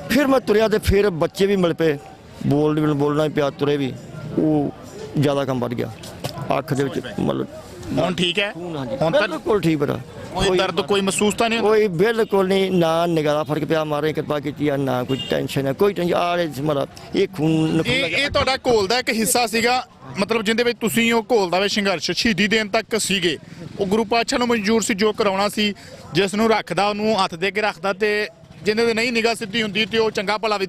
ਫਿਰ ਮੈਂ ਤੁਰਿਆ ਤੇ ਫਿਰ ਬੱਚੇ ਵੀ ਮਿਲ ਪਏ, ਬੋਲਣਾ ਵੀ ਪਿਆ, ਤੁਰੇ ਵੀ, ਉਹ ਜ਼ਿਆਦਾ ਕੰਮ ਵੱਧ ਗਿਆ ਅੱਖ ਦੇ ਵਿੱਚ ਮਤਲਬ। ਹੁਣ ਠੀਕ ਹੈ? ਹਾਂਜੀ ਹੁਣ ਤਾਂ ਬਿਲਕੁਲ ਠੀਕ ਬੜਾ, ਕੋਈ ਦਰਦ ਕੋਈ ਮਹਿਸੂਸ ਤਾਂ ਨਹੀਂ ਹੁੰਦਾ? ਕੋਈ ਬਿਲਕੁਲ ਨਹੀਂ, ਨਾ ਨਿਗਾਹ ਫਰਕ ਪਿਆ, ਮਾਰੇ ਕਿਰਪਾ ਕੀਤੀ ਆ, ਨਾ ਕੋਈ ਟੈਨਸ਼ਨ ਹੈ, ਕੋਈ ਟੈਨਸ਼ਨ ਆਲੇ ਮਤਲਬ ਇਹ ਖੂਨ ਇਹ ਤੁਹਾਡਾ ਘੋਲ ਦਾ ਇੱਕ ਹਿੱਸਾ ਸੀਗਾ, ਮਤਲਬ ਜਿੰਦੇ ਵਿੱਚ ਤੁਸੀਂ ਉਹ ਘੋਲ ਦਾ ਵੇ ਸੰਘਰਸ਼ ਸ਼ਹੀਦੀ ਦੇਣ ਤੱਕ ਸੀਗੇ। ਉਹ ਗੁਰੂ ਪਾਤਸ਼ਾਹ ਨੂੰ ਮਨਜ਼ੂਰ ਸੀ ਜੋ ਕਰਾਉਣਾ ਸੀ, ਜਿਸ ਨੂੰ ਰੱਖਦਾ ਉਹਨੂੰ ਹੱਥ ਦੇ ਕੇ ਰੱਖਦਾ, ਤੇ ਜਿੰਦੇ ਦੀ ਨਹੀਂ ਨਿਗਾਹ ਸਿੱਧੀ ਹੁੰਦੀ ਤੇ ਉਹ ਚੰਗਾ ਭਲਾ ਵੀ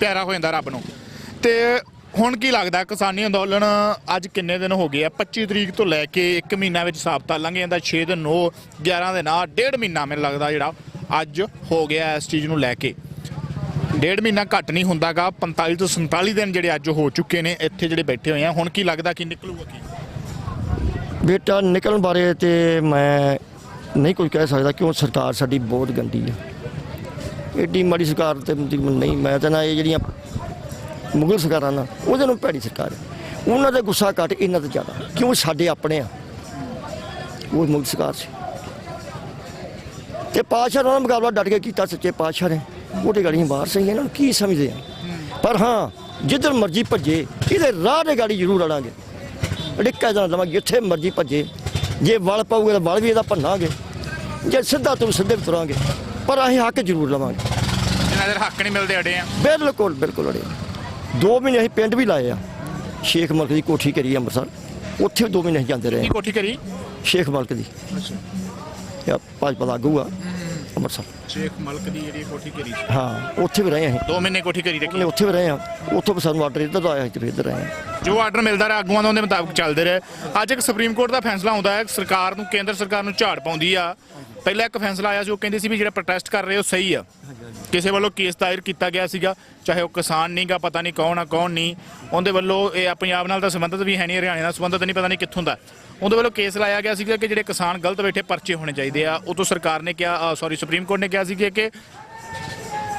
ਪਿਆਰਾ ਹੋ ਜਾਂਦਾ ਰੱਬ ਨੂੰ। ਤੇ ਹੁਣ ਕੀ ਲੱਗਦਾ ਕਿਸਾਨੀ ਅੰਦੋਲਨ ਅੱਜ ਕਿੰਨੇ ਦਿਨ ਹੋ ਗਏ ਆ? 25 ਤਰੀਕ ਤੋਂ ਲੈ ਕੇ 1 ਮਹੀਨਾ ਵਿੱਚ ਸਾਬਤਾ ਲੰਘ ਜਾਂਦਾ, 6 ਦਿਨ 9 11 ਦੇ ਨਾਲ 1.5 ਮਹੀਨਾ ਮੈਨੂੰ ਲੱਗਦਾ ਜਿਹੜਾ ਅੱਜ ਹੋ ਗਿਆ ਇਸ ਚੀਜ਼ ਨੂੰ ਲੈ ਕੇ। 1.5 ਮਹੀਨਾ ਘੱਟ ਨਹੀਂ ਹੁੰਦਾਗਾ, 45 ਤੋਂ 47 ਦਿਨ ਜਿਹੜੇ ਅੱਜ ਹੋ ਚੁੱਕੇ ਨੇ ਇੱਥੇ ਜਿਹੜੇ ਬੈਠੇ ਹੋਏ ਆ। ਹੁਣ ਕੀ ਲੱਗਦਾ ਕਿ ਨਿਕਲੂਗਾ ਕੀ? ਬੇਟਾ ਨਿਕਲਣ ਬਾਰੇ ਤੇ ਮੈਂ ਨਹੀਂ ਕੁਝ ਕਹਿ ਸਕਦਾ, ਕਿਉਂ ਸਰਕਾਰ ਸਾਡੀ ਬਹੁਤ ਗੰਦੀ ਹੈ, ਐਡੀ ਮਾੜੀ ਸਰਕਾਰ ਤੇ ਨਹੀਂ। ਮੈਂ ਤਾਂ ਨਾ ਇਹ ਜਿਹੜੀਆਂ ਮੁਗਲ ਸਰਕਾਰਾਂ ਨਾ ਉਹਦੇ ਨੂੰ ਭੈੜੀ ਸਰਕਾਰ ਹੈ, ਉਹਨਾਂ ਦਾ ਗੁੱਸਾ ਘੱਟ ਇਹਨਾਂ ਤੋਂ ਜ਼ਿਆਦਾ, ਕਿਉਂ ਸਾਡੇ ਆਪਣੇ ਆ, ਉਹ ਮੁਗਲ ਸਰਕਾਰ ਸੀ। ਤੇ ਪਾਤਸ਼ਾਹ ਨਾਲ ਮੁਕਾਬਲਾ ਡਟ ਕੇ ਕੀਤਾ ਸੱਚੇ ਪਾਤਸ਼ਾਹ ਨੇ, ਉਹਦੇ ਗਾੜੀਆਂ ਬਾਹਰ ਸਹੀ, ਇਹਨਾਂ ਨੂੰ ਕੀ ਸਮਝਦੇ ਆ। ਪਰ ਹਾਂ ਜਿੱਧਰ ਮਰਜ਼ੀ ਭੱਜੇ ਇਹਦੇ ਰਾਹ ਦੇ ਗਾੜੀ ਜ਼ਰੂਰ ਅੜਾਂਗੇ, ਅੜਿੱਕਾ ਦਾ ਲਵਾਂਗੇ, ਜਿੱਥੇ ਮਰਜ਼ੀ ਭੱਜੇ। ਜੇ ਵਲ ਪਾਊਗਾ ਤਾਂ ਵਲ ਵੀ ਇਹਦਾ ਭੰਨਾਂਗੇ, ਜੇ ਸਿੱਧਾ ਤੋਂ ਸਿੱਧੇ ਵੀ ਤੁਰਾਂਗੇ, ਪਰ ਅਸੀਂ ਹੱਕ ਜ਼ਰੂਰ ਲਵਾਂਗੇ। ਜਿੰਨਾ ਚਿਰ ਹੱਕ ਨਹੀਂ ਮਿਲਦੇ ਅੜੇ ਆ। ਬਿਲਕੁਲ ਬਿਲਕੁਲ ਅੜੇ। 2 ਮਹੀਨੇ ਅਸੀਂ ਪਿੰਡ ਵੀ ਲਾਏ ਆ, ਸ਼ੇਖ ਮਲਕ ਦੀ ਕੋਠੀ ਕਰੀ ਅੰਮ੍ਰਿਤਸਰ, ਉੱਥੇ ਵੀ 2 ਮਹੀਨੇ ਅਸੀਂ ਜਾਂਦੇ ਰਹੇ। ਕੋਠੀ ਕਰੀ ਸ਼ੇਖ ਮਲਕ ਦੀ ਭਾਜਪਾ ਦਾ ਆਗੂ ਆ ਅੰਮ੍ਰਿਤਸਰ, ਸ਼ੇਖ ਮਲਕ ਦੀ ਜਿਹੜੀ ਕੋਠੀ ਕਰੀ ਹਾਂ, ਉੱਥੇ ਵੀ ਰਹੇ ਅਸੀਂ 2 ਮਹੀਨੇ ਕੋਠੀ ਕਰੀ ਰੱਖੀ। ਉੱਥੇ ਵੀ ਰਹੇ ਆ, ਉੱਥੋਂ ਵੀ ਸਾਨੂੰ ਆਰਡਰ ਇੱਧਰ ਦਾ ਆਇਆ ਤੇ ਫਿਰ ਇੱਧਰ ਆਏ ਆ। ਜੋ ਆਰਡਰ ਮਿਲਦਾ ਰਿਹਾ ਆਗੂਆਂ ਦਾ ਉਹਦੇ ਮੁਤਾਬਕ ਚੱਲਦੇ ਰਹੇ। ਅੱਜ ਇੱਕ ਸੁਪਰੀਮ ਕੋਰਟ ਦਾ ਫੈਸਲਾ ਆਉਂਦਾ ਹੈ, ਸਰਕਾਰ ਨੂੰ, ਕੇਂਦਰ ਸਰਕਾਰ ਨੂੰ ਝਾੜ ਪਾਉਂਦੀ ਆ। ਪਹਿਲਾਂ ਇੱਕ ਫੈਸਲਾ ਆਇਆ ਸੀ, ਉਹ ਕਹਿੰਦੇ ਸੀ ਵੀ ਜਿਹੜਾ ਪ੍ਰੋਟੈਸਟ ਕਰ ਰਹੇ ਉਹ ਸਹੀ ਆ, ਕਿਸੇ ਵੱਲੋਂ ਕੇਸ ਦਾਇਰ ਕੀਤਾ ਗਿਆ ਸੀਗਾ, ਚਾਹੇ ਉਹ ਕਿਸਾਨ ਨਹੀਂਗਾ, ਪਤਾ ਨਹੀਂ ਕੌਣ ਆ ਕੌਣ ਨਹੀਂ, ਉਹਦੇ ਵੱਲੋਂ ਇਹ ਪੰਜਾਬ ਨਾਲ ਤਾਂ ਸੰਬੰਧਿਤ ਵੀ ਹੈ ਨਹੀਂ, ਹਰਿਆਣੇ ਨਾਲ ਸੰਬੰਧਿਤ ਨਹੀਂ, ਪਤਾ ਨਹੀਂ ਕਿੱਥੋਂ ਦਾ, ਉਹਦੇ ਵੱਲੋਂ ਕੇਸ ਲਾਇਆ ਗਿਆ ਸੀਗਾ ਕਿ ਜਿਹੜੇ ਕਿਸਾਨ ਗਲਤ ਬੈਠੇ ਪਰਚੇ ਹੋਣੇ ਚਾਹੀਦੇ ਆ। ਉਦੋਂ ਸਰਕਾਰ ਨੇ ਕਿਹਾ, ਸੁਪਰੀਮ ਕੋਰਟ ਨੇ ਕਿਹਾ ਸੀ ਕਿ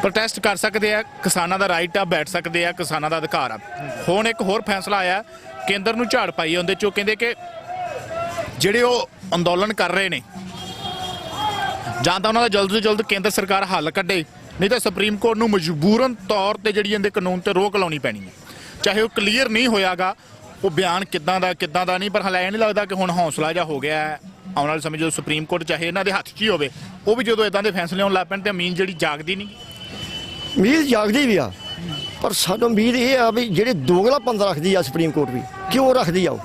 ਪ੍ਰੋਟੈਸਟ ਕਰ ਸਕਦੇ ਆ, ਕਿਸਾਨਾਂ ਦਾ ਰਾਈਟ ਆ, ਬੈਠ ਸਕਦੇ ਆ, ਕਿਸਾਨਾਂ ਦਾ ਅਧਿਕਾਰ ਆ। ਹੁਣ ਇੱਕ ਹੋਰ ਫੈਸਲਾ ਆਇਆ, ਕੇਂਦਰ ਨੂੰ ਝਾੜ ਪਾਈ, ਉਹਦੇ 'ਚੋਂ ਕਹਿੰਦੇ ਕਿ ਜਿਹੜੇ ਉਹ ਅੰਦੋਲਨ ਕਰ ਰਹੇ ਨੇ, ਜਾਂ ਤਾਂ ਉਹਨਾਂ ਦਾ ਜਲਦ ਤੋਂ ਜਲਦ ਕੇਂਦਰ ਸਰਕਾਰ ਹੱਲ ਕੱਢੇ, ਨਹੀਂ ਤਾਂ ਸੁਪਰੀਮ ਕੋਰਟ ਨੂੰ ਮਜਬੂਰਨ ਤੌਰ ਤੇ ਜਿਹੜੀ ਇਹਦੇ ਕਾਨੂੰਨ ਤੇ ਰੋਕ ਲਾਉਣੀ ਪੈਣੀ ਹੈ। ਚਾਹੇ ਉਹ ਕਲੀਅਰ ਨਹੀਂ ਹੋਇਆਗਾ ਉਹ ਬਿਆਨ ਕਿੱਦਾਂ ਦਾ ਨਹੀਂ, ਪਰ ਹਾਲੇ ਇਹ ਨਹੀਂ ਲੱਗਦਾ ਕਿ ਹੁਣ ਹੌਸਲਾ ਜਿਹਾ ਹੋ ਗਿਆ ਹੈ। ਆਉਣ ਵਾਲੇ ਸਮੇਂ ਜਦੋਂ ਸੁਪਰੀਮ ਕੋਰਟ ਚਾਹੇ ਇਹਨਾਂ ਦੇ ਹੱਥ 'ਚ ਹੀ ਹੋਵੇ, ਉਹ ਵੀ ਜਦੋਂ ਇਦਾਂ ਦੇ ਫੈਸਲੇ ਆਉਣ ਲੱਗ ਪੈਣ ਤੇ ਉਮੀਦ ਜਿਹੜੀ ਜਾਗਦੀ ਨਹੀਂ। ਉਮੀਦ ਜਾਗਦੀ ਵੀ ਆ, ਪਰ ਸਾਨੂੰ ਉਮੀਦ ਇਹ ਆ ਵੀ ਜਿਹੜੇ ਦੋਗਲਾਪਨ ਰੱਖਦੀ ਆ ਸੁਪਰੀਮ ਕੋਰਟ ਵੀ, ਕਿਉਂ ਰੱਖਦੀ ਆ ਉਹ।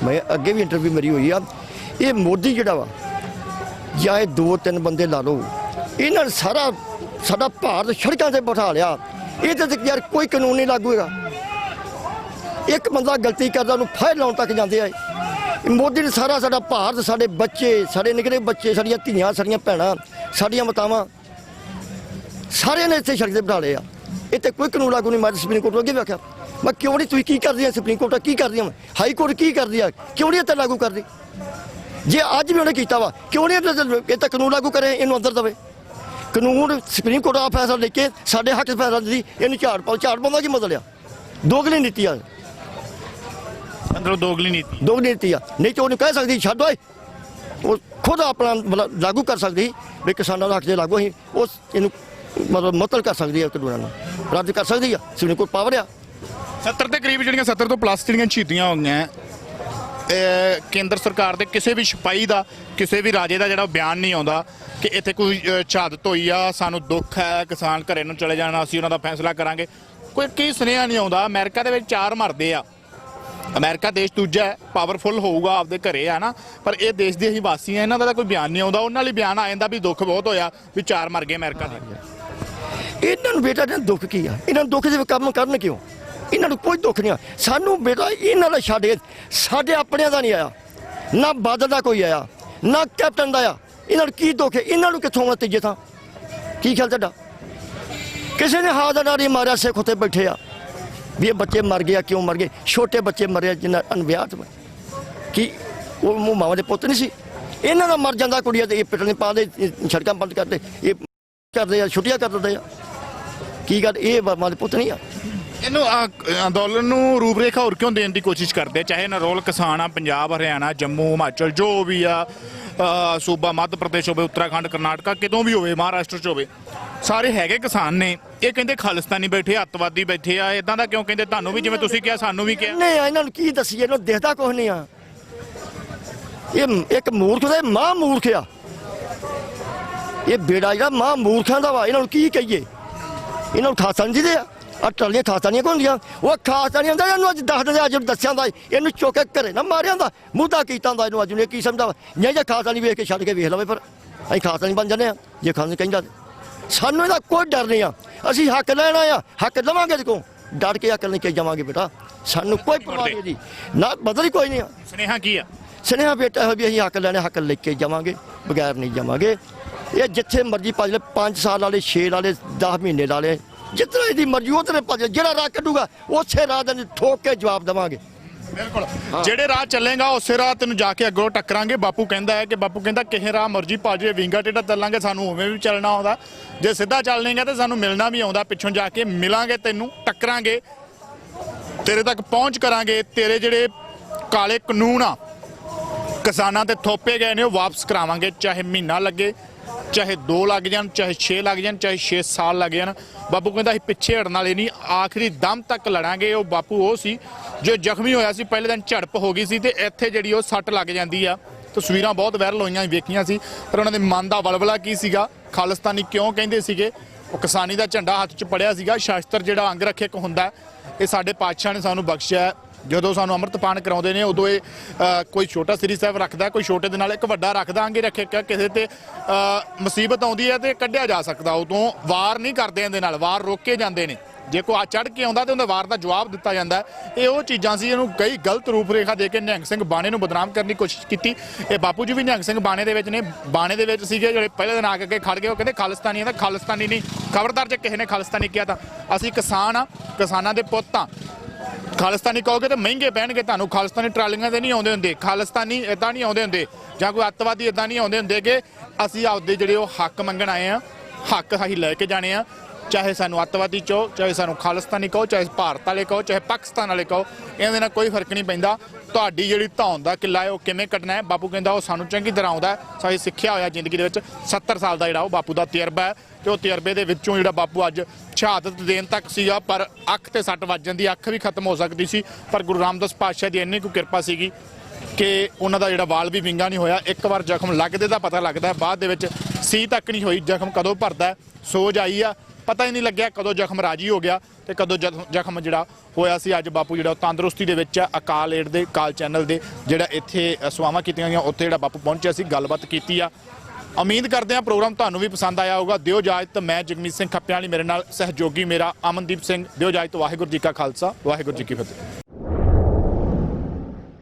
ਮੈਂ ਅੱਗੇ ਵੀ ਇੰਟਰਵਿਊ ਮੇਰੀ ਹੋਈ ਆ, ਇਹ ਮੋਦੀ ਜਿਹੜਾ ਵਾ ਜਾਂ ਇਹ 2-3 ਬੰਦੇ ਲਾ ਲਓ, ਇਹਨਾਂ ਨੇ ਸਾਡਾ ਭਾਰਤ ਸੜਕਾਂ ਤੇ ਬਿਠਾ ਲਿਆ। ਇਹਦੇ ਤੇ ਯਾਰ ਕੋਈ ਕਾਨੂੰਨ ਨਹੀਂ ਲਾਗੂ ਹੈਗਾ। ਇੱਕ ਬੰਦਾ ਗਲਤੀ ਕਰਦਾ ਉਹਨੂੰ ਫਾਇਰ ਲਾਉਣ ਤੱਕ ਜਾਂਦੇ ਆ। ਮੋਦੀ ਨੇ ਸਾਡਾ ਭਾਰਤ, ਸਾਡੇ ਬੱਚੇ, ਸਾਡੇ ਨਿੱਕੇ ਬੱਚੇ, ਸਾਡੀਆਂ ਧੀਆਂ, ਸਾਡੀਆਂ ਭੈਣਾਂ, ਸਾਡੀਆਂ ਮਾਤਾਵਾਂ, ਸਾਰਿਆਂ ਨੇ ਇੱਥੇ ਸੜਕ ਤੇ ਬਿਠਾ ਲਏ ਆ। ਇੱਥੇ ਕੋਈ ਕਾਨੂੰਨ ਲਾਗੂ ਨਹੀਂ। ਮੈਂ ਸੁਪਰੀਮ ਕੋਰਟ ਅੱਗੇ ਵੀ ਆਖਿਆ, ਮੈਂ ਕਿਉਂ ਨਹੀਂ, ਤੁਸੀਂ ਕੀ ਕਰਦੀਆਂ, ਸੁਪਰੀਮ ਕੋਰਟ ਕੀ ਕਰਦੀਆਂ, ਹਾਈ ਕੋਰਟ ਕੀ ਕਰਦੀ ਆ, ਕਿਉਂ ਨਹੀਂ ਇੱਥੇ ਲਾਗੂ ਕਰਦੀ? ਜੇ ਅੱਜ ਵੀ ਉਹਨੇ ਕੀਤਾ ਵਾ, ਕਿਉਂ ਨਹੀਂ ਇਹ ਤਾਂ ਕਾਨੂੰਨ ਲਾਗੂ ਕਰੇ, ਇਹਨੂੰ ਅੰਦਰ ਦੇਵੇ ਕਾਨੂੰਨ। ਸੁਪਰੀਮ ਕੋਰਟ ਆ ਫੈਸਲਾ ਲੈ ਕੇ ਸਾਡੇ ਹੱਕ 'ਚ ਫੈਸਲਾ ਦਿੱਤੀ, ਇਹਨੂੰ ਝਾੜ ਪਾਉਂਦਾ ਕੀ ਮਤਲਬ ਆ? ਦੋਗਲੀ ਨੀਤੀ ਆ, ਅੰਦਰੋਂ ਦੋਗਲੀ ਨੀਤੀ ਆ। ਨਹੀਂ ਤਾਂ ਉਹਨੂੰ ਕਹਿ ਸਕਦੀ ਛੱਡ ਓਏ, ਉਹ ਖੁਦ ਆਪਣਾ ਮਤਲਬ ਲਾਗੂ ਕਰ ਸਕਦੀ ਵੀ ਕਿਸਾਨਾਂ ਦਾ ਹੱਕ ਜੇ ਲਾਗੂ, ਅਸੀਂ ਉਸ ਇਹਨੂੰ ਮਤਲਬ ਮੁਅੱਤਲ ਕਰ ਸਕਦੀ ਆ, ਕਾਨੂੰਨਾਂ ਨੂੰ ਰੱਦ ਕਰ ਸਕਦੀ ਆ। ਸੁਪਰੀਮ ਕੋਰਟ ਪਾਵਰ ਆ। 70 ਦੇ ਕਰੀਬ ਜਿਹੜੀਆਂ 70 ਤੋਂ ਪਲੱਸ ਜਿਹੜੀਆਂ ਸ਼ਹੀਦੀਆਂ ਹੋ ਗਈਆਂ, ਕੇਂਦਰ ਸਰਕਾਰ ਦੇ ਕਿਸੇ ਵੀ ਸਿਪਾਹੀ ਦਾ, ਕਿਸੇ ਵੀ ਰਾਜੇ ਦਾ ਜਿਹੜਾ ਬਿਆਨ ਨਹੀਂ ਆਉਂਦਾ ਕਿ ਇੱਥੇ ਕੋਈ ਸ਼ਹਾਦਤ ਹੋਈ ਆ, ਸਾਨੂੰ ਦੁੱਖ ਹੈ, ਕਿਸਾਨ ਘਰੇ ਨੂੰ ਚਲੇ ਜਾਣਾ, ਅਸੀਂ ਉਹਨਾਂ ਦਾ ਫੈਸਲਾ ਕਰਾਂਗੇ, ਕੋਈ ਕੀ ਸੁਨੇਹਾ ਨਹੀਂ ਆਉਂਦਾ। ਅਮਰੀਕਾ ਦੇ ਵਿੱਚ 4 ਮਰਦੇ ਆ, ਅਮਰੀਕਾ ਦੇਸ਼ ਦੂਜਾ ਹੈ, ਪਾਵਰਫੁਲ ਹੋਊਗਾ, ਆਪਦੇ ਘਰੇ ਆ ਨਾ, ਪਰ ਇਹ ਦੇਸ਼ ਦੇ ਹੀ ਵਾਸੀ ਆ, ਇਹਨਾਂ ਦਾ ਤਾਂ ਕੋਈ ਬਿਆਨ ਨਹੀਂ ਆਉਂਦਾ। ਉਹਨਾਂ ਲਈ ਬਿਆਨ ਆ ਜਾਂਦਾ ਵੀ ਦੁੱਖ ਬਹੁਤ ਹੋਇਆ, ਵੀ 4 ਮਰ ਗਏ ਅਮਰੀਕਾ ਦੇ। ਇਹਨਾਂ ਨੂੰ ਬੇਟਾ ਦੁੱਖ ਕੀ ਆ? ਇਹਨਾਂ ਨੂੰ ਦੁੱਖ ਦੇ ਕੰਮ ਕਰਨ ਕਿਉਂ? ਇਹਨਾਂ ਨੂੰ ਕੋਈ ਦੁੱਖ ਨਹੀਂ ਆ। ਸਾਨੂੰ ਬੇਟਾ ਇਹਨਾਂ ਦਾ ਛੱਡ ਕੇ ਸਾਡੇ ਆਪਣਿਆਂ ਦਾ ਨਹੀਂ ਆਇਆ, ਨਾ ਬਾਦਲ ਦਾ ਕੋਈ ਆਇਆ, ਨਾ ਕੈਪਟਨ ਦਾ ਆ। ਇਹਨਾਂ ਨੂੰ ਕੀ ਦੁੱਖ ਹੈ? ਇਹਨਾਂ ਨੂੰ ਕਿੱਥੋਂ ਆਉਣਾ ਤੀਜੇ ਥਾਂ? ਕੀ ਖਿਆਲ ਤੁਹਾਡਾ? ਕਿਸੇ ਨੇ ਹਾਥ ਦਾ ਨਹੀਂ ਮਾਰਿਆ, ਸਿੱਖ ਉੱਤੇ ਬੈਠੇ ਆ ਵੀ ਇਹ ਬੱਚੇ ਮਰ ਗਏ, ਕਿਉਂ ਮਰ ਗਏ? ਛੋਟੇ ਬੱਚੇ ਮਰੇ ਜਿਨ੍ਹਾਂ ਅਣਵਿਆਹਤ ਕੀ ਉਹ ਮਾਵਾਂ ਦੇ ਪੁੱਤ ਨਹੀਂ ਸੀ? ਇਹਨਾਂ ਦਾ ਮਰ ਜਾਂਦਾ ਕੁੜੀਆਂ ਤੇ ਇਹ ਪਿੱਟਣੇ ਪਾਉਂਦੇ, ਸੜਕਾਂ ਬੰਦ ਕਰਦੇ, ਇਹ ਕਰਦੇ ਆ, ਛੁੱਟੀਆਂ ਕਰ ਦਿੰਦੇ ਆ। ਕੀ ਗੱਲ, ਇਹ ਮਾਵਾਂ ਦੇ ਪੁੱਤ ਨਹੀਂ ਆ? ਇਹਨੂੰ ਅੰਦੋਲਨ ਨੂੰ ਰੂਪਰੇਖਾ ਹੋਰ ਕਿਉਂ ਦੇਣ ਦੀ ਕੋਸ਼ਿਸ਼ ਕਰਦੇ ਆ? ਚਾਹੇ ਨਰੋਲ ਕਿਸਾਨ ਆ, ਪੰਜਾਬ, ਹਰਿਆਣਾ, ਜੰਮੂ, ਹਿਮਾਚਲ, ਜੋ ਵੀ ਆ, ਸੂਬਾ ਮੱਧ ਪ੍ਰਦੇਸ਼ ਹੋਵੇ, ਉੱਤਰਾਖੰਡ, ਕਰਨਾਟਕਾ, ਕਿਤੋਂ ਵੀ ਹੋਵੇ, ਮਹਾਰਾਸ਼ਟਰ 'ਚ ਹੋਵੇ, ਸਾਰੇ ਹੈਗੇ ਕਿਸਾਨ ਨੇ। ਇਹ ਕਹਿੰਦੇ ਖਾਲਿਸਤਾਨੀ ਬੈਠੇ, ਅੱਤਵਾਦੀ ਬੈਠੇ ਆ। ਇਦਾਂ ਦਾ ਕਿਉਂ ਕਹਿੰਦੇ? ਤੁਹਾਨੂੰ ਵੀ ਜਿਵੇਂ ਤੁਸੀਂ ਕਿਹਾ, ਸਾਨੂੰ ਵੀ ਕਿਹਾ। ਨਹੀਂ, ਇਹਨਾਂ ਨੂੰ ਕੀ ਦੱਸੀਏ, ਇਹਨਾਂ ਨੂੰ ਦਿਖਦਾ ਕੁਛ ਨਹੀਂ ਆ। ਇਹ ਇੱਕ ਮੂਰਖ ਤੇ ਮਾਂ ਮੂਰਖ ਆ। ਇਹ ਬੇੜਾ ਜਿਹੜਾ ਮਾਂ ਮੂਰਖਾਂ ਦਾ ਵਾ। ਇਹਨਾਂ ਨੂੰ ਕੀ ਕਹੀਏ? ਇਹਨਾਂ ਨੂੰ ਖਾਸਾ ਨਹੀਂ ਦਿੰਦੇ ਆ ਟਰਾਲੀਆਂ ਖਾਸਾ ਨਹੀਂ ਹੁੰਦੀਆਂ। ਉਹ ਖਾਸਾ ਨਹੀਂ ਹੁੰਦਾ। ਇਹਨੂੰ ਅੱਜ ਦੱਸ ਦਿੰਦੇ, ਅੱਜ ਦੱਸਿਆ ਹੁੰਦਾ ਇਹਨੂੰ ਚੁੱਕ ਕੇ ਘਰੇ ਨਾ ਮਾਰਿਆ ਹੁੰਦਾ, ਮੁੱਦਾ ਕੀਤਾ ਹੁੰਦਾ ਇਹਨੂੰ। ਅੱਜ ਨੇ ਕੀ ਸਮਝਦਾ ਵਾ? ਨਹੀਂ, ਜੇ ਖਾਸਾ ਨਹੀਂ ਵੇਖ ਕੇ ਛੱਡ ਕੇ ਵੇਖ ਲਵੇ, ਪਰ ਅਸੀਂ ਖਾਸਾ ਨਹੀਂ ਬਣ ਜਾਂਦੇ ਆ ਜੇ ਖਾਸ ਕਹਿੰਦਾ। ਸਾਨੂੰ ਇਹਦਾ ਕੋਈ ਡਰ ਨਹੀਂ ਆ। ਅਸੀਂ ਹੱਕ ਲੈਣਾ ਆ, ਹੱਕ ਲਵਾਂਗੇ ਇਹਦੇ ਕੋਲ। ਡਰ ਕੇ ਹੱਕ ਲੈ ਕੇ ਜਾਵਾਂਗੇ ਬੇਟਾ, ਸਾਨੂੰ ਕੋਈ ਪਰਵਾਹ ਨਹੀਂ ਜੀ ਨਾ, ਬਦਲ ਹੀ ਕੋਈ ਨਹੀਂ ਆ। ਸੁਨੇਹਾ ਕੀ ਆ? ਸੁਨੇਹਾ ਬੇਟਾ ਵੀ ਅਸੀਂ ਹੱਕ ਲੈਣੇ, ਹੱਕ ਲੈ ਕੇ ਜਾਵਾਂਗੇ, ਬਗੈਰ ਨਹੀਂ ਜਾਵਾਂਗੇ। ਇਹ ਜਿੱਥੇ ਮਰਜ਼ੀ ਭੱਜ ਲੈ, 5 ਸਾਲ ਵਾਲੇ, 6 ਵਾਲੇ, 10 ਮਹੀਨੇ ਵਾਲੇ, ਜਿੱਤਨਾ ਇਹਦੀ ਮਰਜ਼ੀ ਉਤਨੇ ਭੱਜ। ਜਿਹੜਾ ਰਾਹ ਕੱਢੂਗਾ ਉਸੇ ਰਾਹ ਦੇ ਠੋਕ ਕੇ ਜਵਾਬ ਦੇਵਾਂਗੇ। ਬਿਲਕੁਲ, ਜਿਹੜੇ ਰਾਹ ਚੱਲੇਗਾ ਉਸੇ ਰਾਹ ਤੈਨੂੰ ਜਾ ਕੇ ਅੱਗੋਂ ਟੱਕਰਾਂਗੇ। ਬਾਪੂ ਕਹਿੰਦਾ ਹੈ ਕਿ ਕਿਸੇ ਰਾਹ ਮਰਜ਼ੀ ਭਾਜੇ, ਵਿੰਗਾ ਟੇਢਾ ਚੱਲਾਂਗੇ, ਸਾਨੂੰ ਉਵੇਂ ਵੀ ਚੱਲਣਾ ਆਉਂਦਾ। ਜੇ ਸਿੱਧਾ ਚੱਲਣੇਗਾ ਤੇ ਸਾਨੂੰ ਮਿਲਣਾ ਵੀ ਆਉਂਦਾ। ਪਿੱਛੋਂ ਜਾ ਕੇ ਮਿਲਾਂਗੇ, ਤੈਨੂੰ ਟੱਕਰਾਂਗੇ, ਤੇਰੇ ਤੱਕ ਪਹੁੰਚ ਕਰਾਂਗੇ। ਤੇਰੇ ਜਿਹੜੇ ਕਾਲੇ ਕਾਨੂੰਨ ਆ ਕਿਸਾਨਾਂ ਤੇ ਥੋਪੇ ਗਏ ਨੇ, ਉਹ ਵਾਪਸ ਕਰਾਵਾਂਗੇ। ਚਾਹੇ ਮਹੀਨਾ ਲੱਗੇ, ਚਾਹੇ 2 ਲੱਗ ਜਾਣ, ਚਾਹੇ 6 ਲੱਗ ਜਾਣ, ਚਾਹੇ 6 ਸਾਲ ਲੱਗ ਜਾਣ। ਬਾਪੂ ਕਹਿੰਦਾ ਅਸੀਂ ਪਿੱਛੇ ਹਟਣ ਵਾਲੇ ਨਹੀਂ, ਆਖਰੀ ਦਮ ਤੱਕ ਲੜਾਂਗੇ। ਉਹ ਬਾਪੂ ਉਹ ਸੀ ਜੋ ਜ਼ਖਮੀ ਹੋਇਆ ਸੀ, ਪਹਿਲੇ ਦਿਨ ਝੜਪ ਹੋ ਗਈ ਸੀ ਤੇ ਇੱਥੇ ਜਿਹੜੀ ਉਹ ਸੱਟ ਲੱਗ ਜਾਂਦੀ ਆ। ਤਸਵੀਰਾਂ ਬਹੁਤ ਵਾਇਰਲ ਹੋਈਆਂ, ਵੇਖੀਆਂ ਸੀ, ਪਰ ਉਹਨਾਂ ਦੇ ਮਨ ਦਾ ਵਲਵਲਾ ਕੀ ਸੀਗਾ? ਖਾਲਿਸਤਾਨੀ ਕਿਉਂ ਕਹਿੰਦੇ ਸੀਗੇ? ਉਹ ਕਿਸਾਨੀ ਦਾ ਝੰਡਾ ਹੱਥ 'ਚ ਪੜਿਆ ਸੀਗਾ। ਸ਼ਾਸਤਰ ਜਿਹੜਾ ਅੰਗ ਰੱਖਿਅਕ ਹੁੰਦਾ, ਇਹ ਸਾਡੇ ਪਾਤਸ਼ਾਹ ਨੇ ਸਾਨੂੰ ਬਖਸ਼ਿਆ। ਜਦੋਂ ਸਾਨੂੰ ਅੰਮ੍ਰਿਤਪਾਨ ਕਰਾਉਂਦੇ ਨੇ ਉਦੋਂ ਇਹ ਕੋਈ ਛੋਟਾ ਸ੍ਰੀ ਸਾਹਿਬ ਰੱਖਦਾ, ਕੋਈ ਛੋਟੇ ਦੇ ਨਾਲ ਇੱਕ ਵੱਡਾ ਰੱਖਦਾ ਅੰਗੇ ਰੱਖਿਆ। ਕਿਸੇ ਤੇ ਮੁਸੀਬਤ ਆਉਂਦੀ ਹੈ ਤੇ ਕੱਢਿਆ ਜਾ ਸਕਦਾ, ਉਦੋਂ ਵਾਰ ਨਹੀਂ ਕਰਦੇ ਇਹਦੇ ਨਾਲ, ਵਾਰ ਰੋਕੇ ਜਾਂਦੇ ਨੇ। ਜੇ ਕੋਈ ਆ ਚੜ ਕੇ ਆਉਂਦਾ ਤੇ ਉਹਦੇ ਵਾਰ ਦਾ ਜਵਾਬ ਦਿੱਤਾ ਜਾਂਦਾ। ਇਹ ਉਹ ਚੀਜ਼ਾਂ ਸੀ। ਇਹਨੂੰ ਕਈ ਗਲਤ ਰੂਪ ਰੇਖਾ ਦੇ ਕੇ ਨਿਹੰਗ ਸਿੰਘ ਬਾਣੇ ਨੂੰ ਬਦਨਾਮ ਕਰਨ ਦੀ ਕੋਸ਼ਿਸ਼ ਕੀਤੀ। ਇਹ ਬਾਪੂ ਜੀ ਵੀ ਨਿਹੰਗ ਸਿੰਘ ਬਾਣੇ ਦੇ ਵਿੱਚ ਨੇ, ਬਾਣੇ ਦੇ ਵਿੱਚ ਸੀਗੇ ਜਿਹੜੇ ਪਹਿਲੇ ਦਿਨ ਆ ਕੇ ਖੜ ਗਏ। ਉਹ ਕਹਿੰਦੇ ਖਾਲਿਸਤਾਨੀ ਆ, ਤਾਂ ਖਾਲਿਸਤਾਨੀ ਨਹੀਂ। ਖਬਰਦਾਰ ਜੇ ਕਿਸੇ ਨੇ ਖਾਲਿਸਤਾਨੀ ਕਿਹਾ ਤਾਂ ਅਸੀਂ ਕਿਸਾਨ ਆ, ਕਿਸਾਨਾਂ ਦੇ ਪੁੱਤ ਆ। ਖਾਲਿਸਤਾਨੀ ਕਹੋਗੇ ਤਾਂ ਮਹਿੰਗੇ ਪੈਣਗੇ ਤੁਹਾਨੂੰ। ਖਾਲਿਸਤਾਨੀ ਟਰਾਲੀਆਂ ਤੇ ਨਹੀਂ ਆਉਂਦੇ ਹੁੰਦੇ, ਖਾਲਿਸਤਾਨੀ ਇਦਾਂ ਨਹੀਂ ਆਉਂਦੇ ਹੁੰਦੇ, ਜਾਂ ਕੋਈ ਅੱਤਵਾਦੀ ਇਦਾਂ ਨਹੀਂ ਆਉਂਦੇ ਹੁੰਦੇ। ਕਿ ਅਸੀਂ ਆਪਦੇ ਜਿਹੜੇ ਉਹ ਹੱਕ ਮੰਗਣ ਆਏ ਆ, ਹੱਕ ਅਸੀਂ ਲੈ ਕੇ ਜਾਣੇ ਆ। ਚਾਹੇ ਸਾਨੂੰ ਅੱਤਵਾਦੀ ਕਹੋ, ਚਾਹੇ ਸਾਨੂੰ ਖਾਲਿਸਤਾਨੀ ਕਹੋ, ਚਾਹੇ ਭਾਰਤ ਵਾਲੇ ਕਹੋ, ਚਾਹੇ ਪਾਕਿਸਤਾਨ ਵਾਲੇ ਕਹੋ, ਇਹਦੇ ਨਾਲ ਕੋਈ ਫਰਕ ਨਹੀਂ ਪੈਂਦਾ। ਤੁਹਾਡੀ ਜਿਹੜੀ ਧੌਣ ਦਾ ਕਿੱਲਾ ਹੈ ਉਹ ਕਿਵੇਂ ਕੱਢਣਾ ਹੈ, ਬਾਪੂ ਕਹਿੰਦਾ ਉਹ ਸਾਨੂੰ ਚੰਗੀ ਤਰ੍ਹਾਂ ਆਉਂਦਾ। ਸਾਡੀ ਸਿੱਖਿਆ ਹੋਇਆ ਜ਼ਿੰਦਗੀ ਦੇ ਵਿੱਚ 70 ਸਾਲ ਦਾ ਜਿਹੜਾ ਉਹ ਬਾਪੂ ਦਾ ਤਜਰਬਾ ਹੈ। ਤੇ ਉਹ ਤਜਰਬੇ ਦੇ ਵਿੱਚੋਂ ਜਿਹੜਾ ਬਾਪੂ ਅੱਜ ਸ਼ਹਾਦਤ ਦੇਣ ਤੱਕ ਸੀਗਾ, ਪਰ ਅੱਖ ਤੇ ਸੱਟ ਵੱਜ ਜਾਂਦੀ, ਅੱਖ ਵੀ ਖਤਮ ਹੋ ਸਕਦੀ ਸੀ। ਪਰ ਗੁਰੂ ਰਾਮਦਾਸ ਪਾਤਸ਼ਾਹ ਦੀ ਇੰਨੀ ਕੁ ਕਿਰਪਾ ਸੀਗੀ ਕਿ ਉਹਨਾਂ ਦਾ ਜਿਹੜਾ ਵਾਲ ਵੀ ਵਿੰਗਾ ਨਹੀਂ ਹੋਇਆ। ਇੱਕ ਵਾਰ ਜ਼ਖਮ ਲੱਗਦੇ ਦਾ ਪਤਾ ਲੱਗਦਾ, ਬਾਅਦ ਦੇ ਵਿੱਚ ਸੀ ਤੱਕ ਨਹੀਂ ਹੋਈ। ਜ਼ਖਮ ਕਦੋਂ ਭਰਦਾ, ਸੋਜ ਆਈ ਆ, ਪਤਾ ਹੀ ਨਹੀਂ ਲੱਗਿਆ ਕਦੋਂ ਜ਼ਖਮ ਰਾਜੀ ਹੋ ਗਿਆ ਤੇ ਕਦੋਂ ਜ਼ਖਮ ਜਿਹੜਾ ਹੋਇਆ ਸੀ। ਅੱਜ ਬਾਪੂ ਜਿਹੜਾ ਤੰਦਰੁਸਤੀ ਦੇ ਵਿੱਚ ਆ। ਅਕਾਲ ਏਡ ਦੇ ਕਾਲ ਚੈਨਲ ਦੇ ਜਿਹੜਾ ਇੱਥੇ ਸੇਵਾਵਾਂ ਕੀਤੀਆਂ ਗਈਆਂ, ਉੱਥੇ ਜਿਹੜਾ ਬਾਪੂ ਪਹੁੰਚਿਆ ਸੀ, ਗੱਲਬਾਤ ਕੀਤੀ ਆ। ਉਮੀਦ ਕਰਦੇ ਹਾਂ ਪ੍ਰੋਗਰਾਮ ਤੁਹਾਨੂੰ ਵੀ ਪਸੰਦ ਆਇਆ ਹੋਊਗਾ। ਦਿਓ ਇਜਾਜ਼ਤ। ਮੈਂ ਜਗਮੀਤ ਸਿੰਘ ਖੱਪਿਆਂ ਵਾਲੀ, ਮੇਰੇ ਨਾਲ ਸਹਿਯੋਗੀ ਮੇਰਾ ਅਮਨਦੀਪ ਸਿੰਘ। ਦਿਓ ਇਜਾਜ਼ਤ। ਵਾਹਿਗੁਰੂ ਜੀ ਕਾ ਖਾਲਸਾ, ਵਾਹਿਗੁਰੂ ਜੀ ਕੀ ਫਤਿਹ।